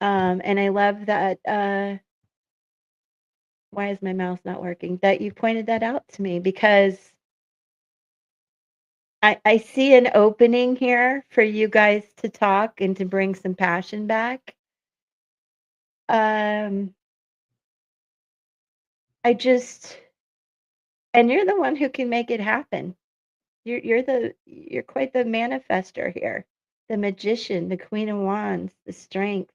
And I love that, why is my mouse not working? That you pointed that out to me because I see an opening here for you guys to talk and to bring some passion back. Um, I just and you're the one who can make it happen. You're quite the manifester here, the magician, the queen of wands, the strength.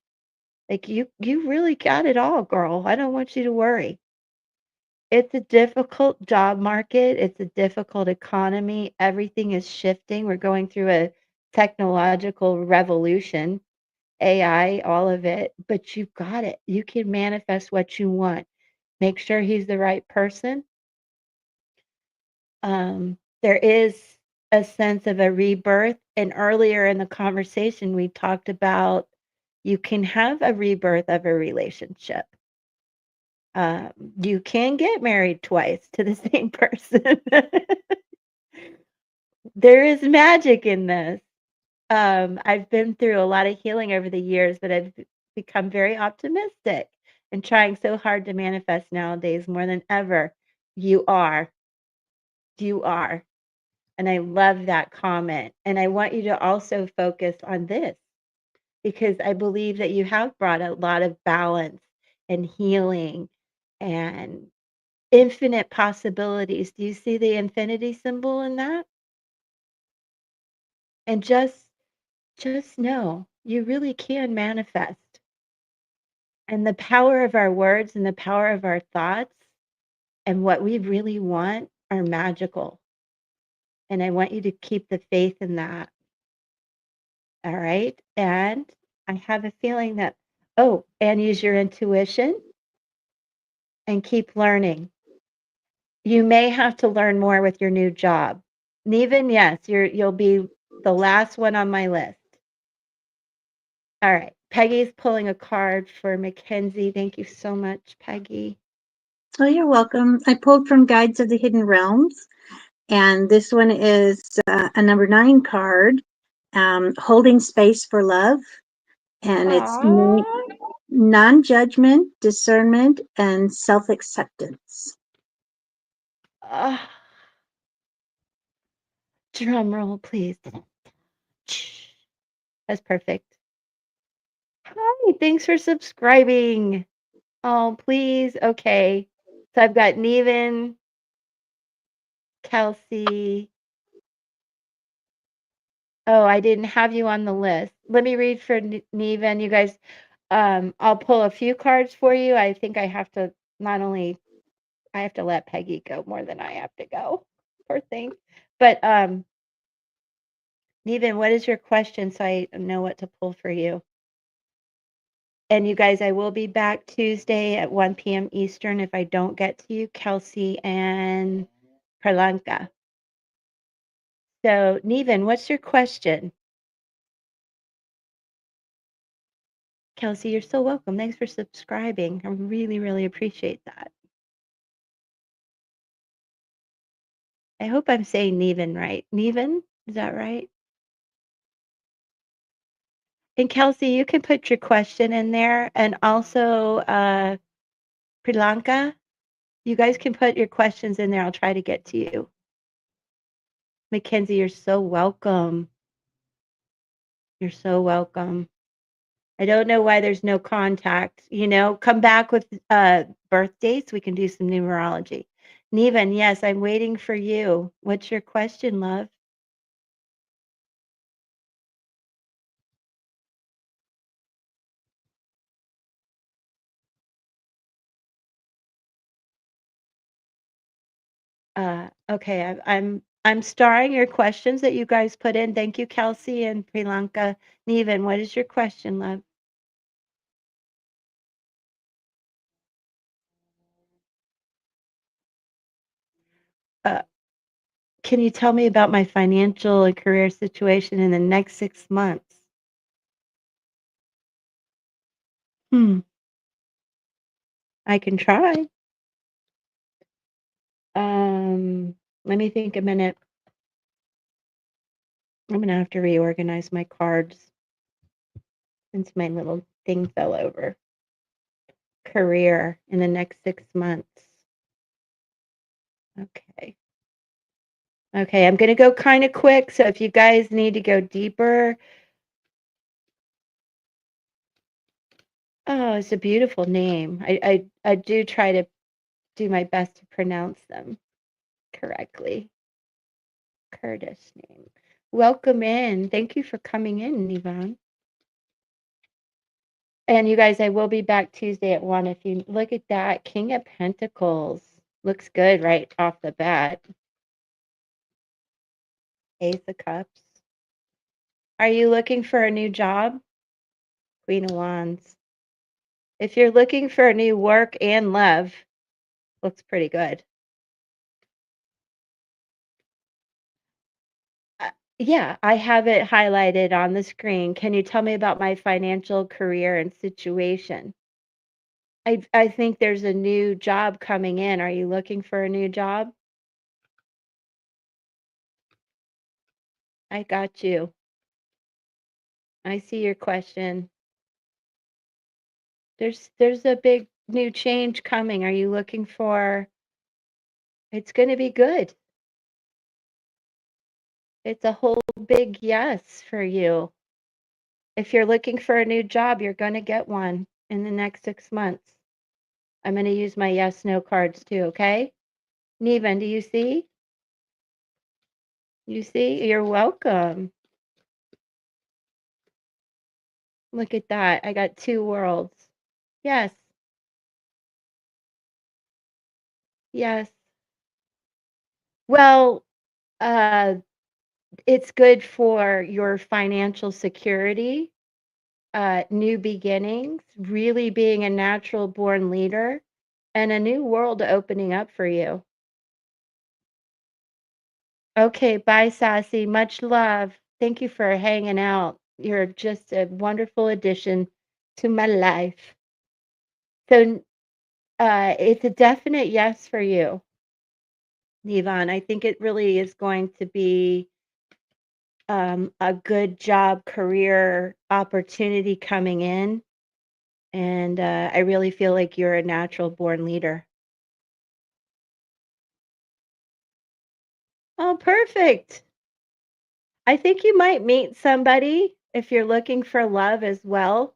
Like you really got it all, girl. I don't want you to worry. It's a difficult job market. It's a difficult economy. Everything is shifting. We're going through a technological revolution, AI, all of it, but you've got it. You can manifest what you want. Make sure he's the right person. There is a sense of a rebirth. And earlier in the conversation, we talked about you can have a rebirth of a relationship. You can get married twice to the same person. There is magic in this. I've been through a lot of healing over the years, but I've become very optimistic and trying so hard to manifest nowadays more than ever. You are. You are. And I love that comment. And I want you to also focus on this because I believe that you have brought a lot of balance and healing and infinite possibilities. Do you see the infinity symbol in that? And just know you really can manifest. And the power of our words and the power of our thoughts and what we really want are magical. And I want you to keep the faith in that. All right. And I have a feeling that, oh, and use your intuition and keep learning. You may have to learn more with your new job. Neven, yes, you'll be the last one on my list. All right. Peggy's pulling a card for Mackenzie. Thank you so much, Peggy. Oh, you're welcome. I pulled from Guides of the Hidden Realms, and this one is a number 9 card, Holding Space for Love, and it's Aww. non-judgment, discernment, and self-acceptance. Drum roll, please. That's perfect. Hi, thanks for subscribing. Oh, please. Okay. So I've got Neven, Kelsey. Oh, I didn't have you on the list. Let me read for Neven. You guys, I'll pull a few cards for you. I think I have to I have to let Peggy go more than I have to go. Poor thing. But Neven, what is your question so I know what to pull for you? And you guys, I will be back Tuesday at 1 p.m. Eastern if I don't get to you, Kelsey and Pralanka. So, Neven, what's your question? Kelsey, you're so welcome. Thanks for subscribing. I really, really appreciate that. I hope I'm saying Neven right. Neven, is that right? And Kelsey, you can put your question in there. And also, Pralanka, you guys can put your questions in there. I'll try to get to you. Mackenzie, you're so welcome. You're so welcome. I don't know why there's no contact. Come back with birth dates. We can do some numerology. Neven, yes, I'm waiting for you. What's your question, love? Okay, I'm starring your questions that you guys put in. Thank you, Kelsey and Priyanka. Neven, what is your question, love? Uh, can you tell me about my financial and career situation in the next 6 months? Hmm, I can try. Let me think a minute. I'm gonna have to reorganize my cards since my little thing fell over. Career in the next 6 months. Okay. Okay, I'm gonna go kind of quick. So if you guys need to go deeper, oh, it's a beautiful name. I do try to do my best to pronounce them correctly. Kurdish name. Welcome in. Thank you for coming in, Yvonne. And you guys, I will be back Tuesday at 1. If you look at that, King of Pentacles. Looks good right off the bat. Ace of Cups. Are you looking for a new job? Queen of Wands. If you're looking for a new work and love, looks pretty good. Yeah, I have it highlighted on the screen. Can you tell me about my financial career and situation? I think there's a new job coming in. Are you looking for a new job? I got you. I see your question. There's a big new change coming. Are you looking for it's going to be good. It's a whole big yes for you. If you're looking for a new job, you're going to get one in the next 6 months. I'm going to use my yes no cards too, okay? Nevan, do you see? You see? You're welcome. Look at that. I got 2 worlds. Yes. Yes. Well, uh it's good for your financial security, new beginnings, really being a natural born leader, and a new world opening up for you. Okay, bye, Sassy. Much love. Thank you for hanging out. You're just a wonderful addition to my life. So, it's a definite yes for you, Yvonne. I think it really is going to be a good job, career opportunity coming in. And I really feel like you're a natural born leader. Oh, perfect. I think you might meet somebody if you're looking for love as well.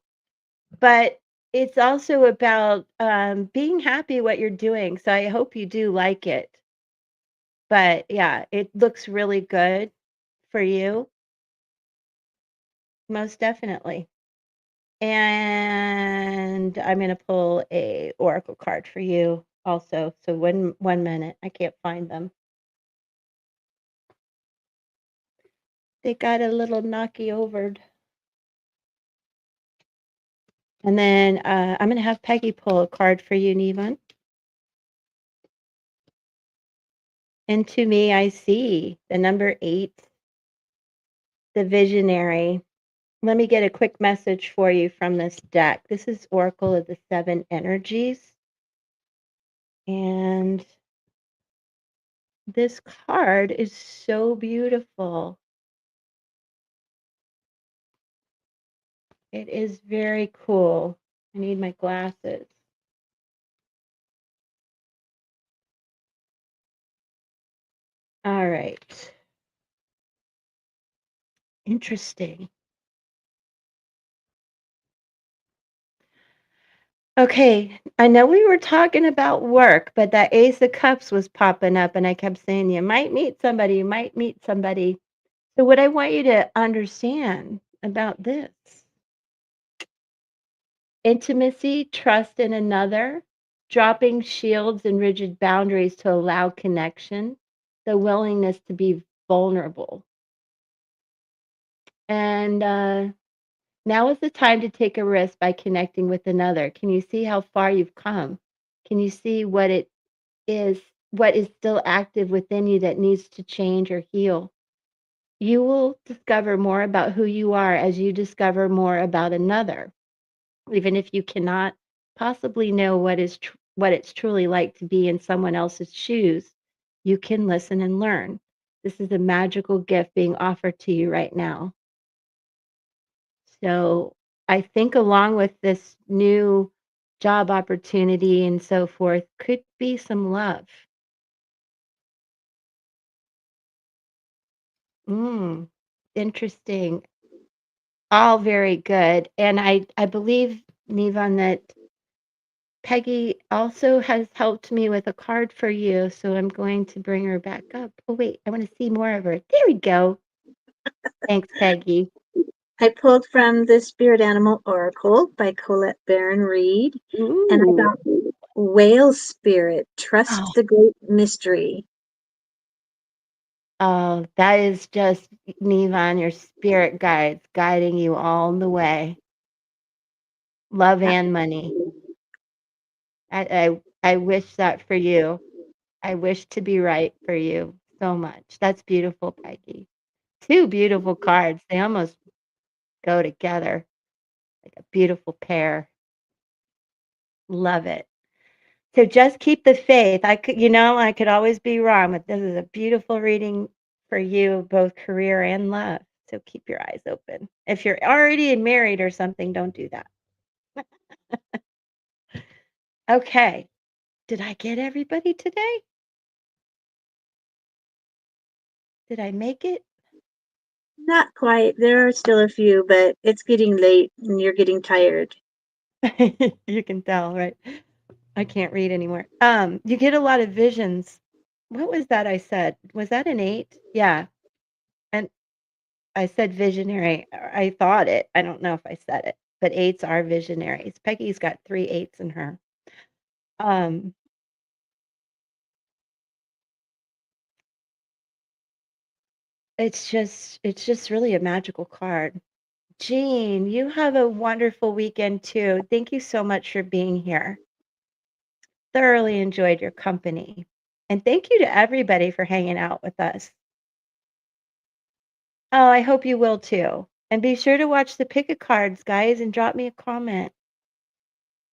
But it's also about being happy what you're doing. So I hope you do like it. But yeah, it looks really good for you, most definitely. And I'm going to pull a oracle card for you also. So one minute, I can't find them. They got a little knocky overed. And then I'm going to have Peggy pull a card for you, Nevan. Into me, I see the number 8, the visionary. Let me get a quick message for you from this deck. This is Oracle of the 7 Energies. And this card is so beautiful. It is very cool. I need my glasses. All right. Interesting. Okay, I know we were talking about work, but that Ace of Cups was popping up, and I kept saying, you might meet somebody, you might meet somebody. So, what I want you to understand about this intimacy, trust in another, dropping shields and rigid boundaries to allow connection, the willingness to be vulnerable. And now is the time to take a risk by connecting with another. Can you see how far you've come? Can you see what it is what is still active within you that needs to change or heal. You will discover more about who you are as you discover more about another. Even if you cannot possibly know what it's truly like to be in someone else's shoes, you can listen and learn. This is a magical gift being offered to you right now. So I think along with this new job opportunity and so forth could be some love. Mm, interesting. All very good. And I believe, Nivan, that Peggy also has helped me with a card for you, so I'm going to bring her back up. Oh, wait, I want to see more of her. There we go. Thanks, Peggy. I pulled from the Spirit Animal Oracle by Colette Baron Reed, and I Ooh. got Whale Spirit, Oh, Trust the Great Mystery. oh, that is just Nivan, your spirit guides guiding you all the way. Love Yeah. and money. I wish that for you. I wish to be right for you so much. That's beautiful, Peggy. Two beautiful cards. They almost go together like a beautiful pair. Love it. So just keep the faith. I could always be wrong, but this is a beautiful reading for you, both career and love. So keep your eyes open. If you're already married or something, don't do that. Okay. Did I get everybody today? Did I make it? Not quite. There are still a few, but it's getting late and you're getting tired. You can tell, right? I can't read anymore. You get a lot of visions. What was that I said? Was that an 8? Yeah. And I said visionary. I thought it. I don't know if I said it, but 8s are visionaries. Peggy's got 3 8s in her. Um, it's just really a magical card. Jean, you have a wonderful weekend too. Thank you so much for being here. Thoroughly enjoyed your company. And thank you to everybody for hanging out with us. Oh, I hope you will too. And be sure to watch the pick a cards, guys, and drop me a comment.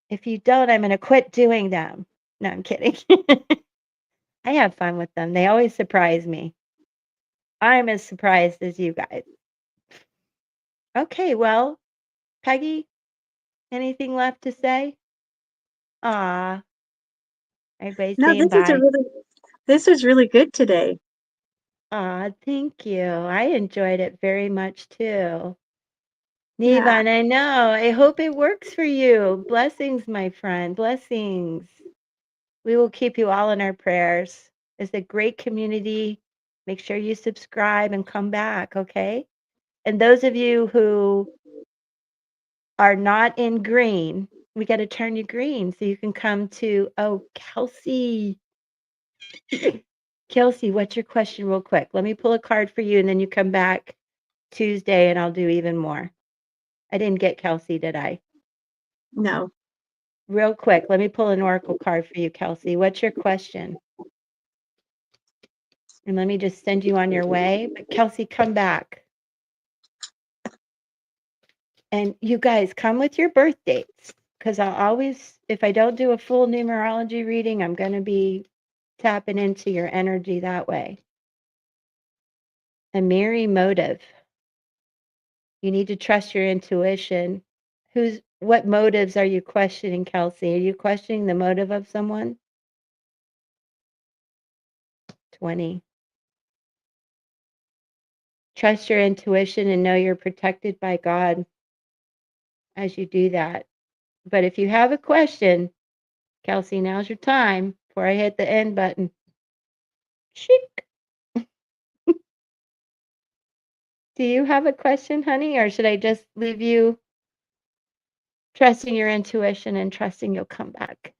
If you don't, I'm going to quit doing them. No, I'm kidding. I have fun with them. They always surprise me. I'm as surprised as you guys. Okay, well, Peggy, anything left to say? Ah, everybody's No, saying bye. this was really good today. Ah, thank you. I enjoyed it very much too. Yeah. Nivan, I know. I hope it works for you. Blessings, my friend. Blessings. We will keep you all in our prayers. It's a great community. Make sure you subscribe and come back, okay? And those of you who are not in green, we got to turn you green so you can come to, oh, Kelsey. Kelsey, what's your question, real quick? Let me pull a card for you and then you come back Tuesday and I'll do even more. I didn't get Kelsey, did I? No. Real quick, let me pull an oracle card for you, Kelsey. What's your question? And let me just send you on your way. But Kelsey, come back. And you guys come with your birth dates because I'll always, if I don't do a full numerology reading, I'm going to be tapping into your energy that way. A merry motive. You need to trust your intuition. What motives are you questioning, Kelsey? Are you questioning the motive of someone? 20. Trust your intuition and know you're protected by God as you do that. But if you have a question, Kelsey, now's your time before I hit the end button. Chic. Do you have a question, honey, or should I just leave you trusting your intuition and trusting you'll come back?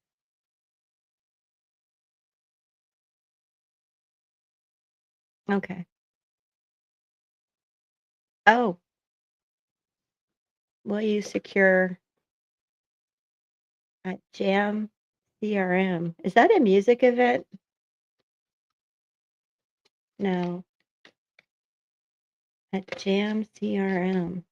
Okay. Oh, will you secure at Jam CRM? Is that a music event? No. At Jam CRM.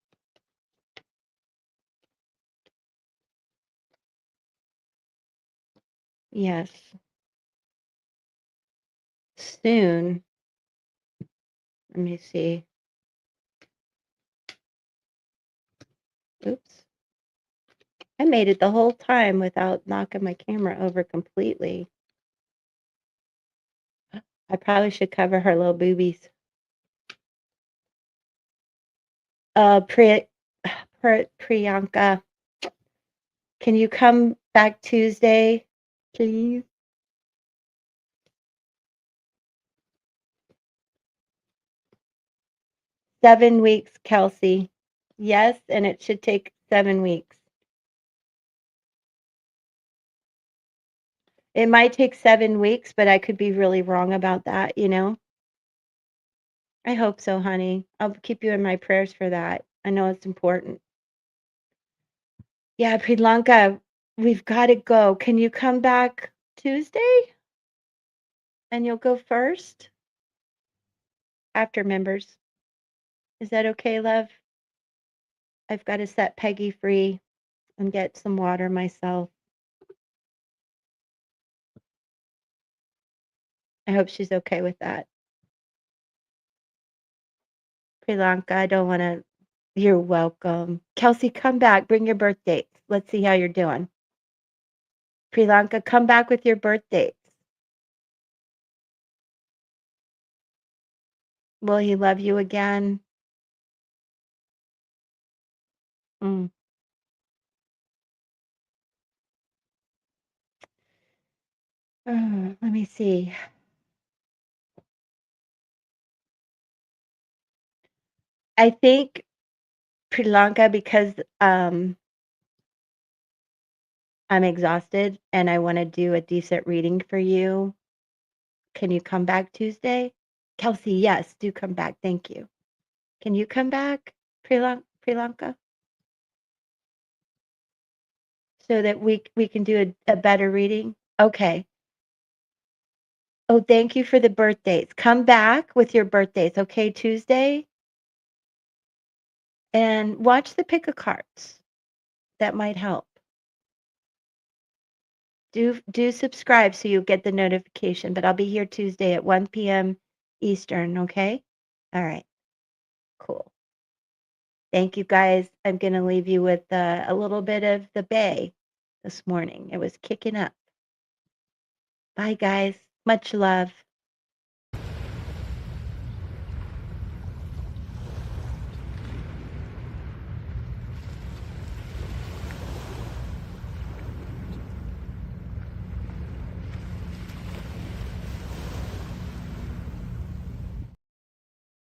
Yes. Soon. Let me see. Oops. I made it the whole time without knocking my camera over completely. I probably should cover her little boobies. Priyanka, can you come back Tuesday, please? Seven weeks, Kelsey. Yes, and it should take 7 weeks. It might take 7 weeks, but I could be really wrong about that, you know? I hope so, honey. I'll keep you in my prayers for that. I know it's important. Yeah, Priyanka, we've got to go. Can you come back Tuesday? And you'll go first? After members. Is that okay, love? I've got to set Peggy free and get some water myself. I hope she's okay with that. Priyanka, I don't want to. You're welcome. Kelsey, come back. Bring your birth dates. Let's see how you're doing. Priyanka, come back with your birth dates. Will he love you again? Mm. Let me see. I think Priyanka, because I'm exhausted and I want to do a decent reading for you. Can you come back Tuesday? Kelsey, yes, do come back. Thank you. Can you come back, Priyanka? So that we can do a better reading? Okay. Oh, thank you for the birth dates. Come back with your birthdays, okay, Tuesday? And watch the pick of cards. That might help. Do subscribe so you get the notification, but I'll be here Tuesday at 1 p.m. Eastern, okay? All right. Cool. Thank you, guys. I'm going to leave you with a little bit of the Bay this morning. It was kicking up. Bye, guys. Much love.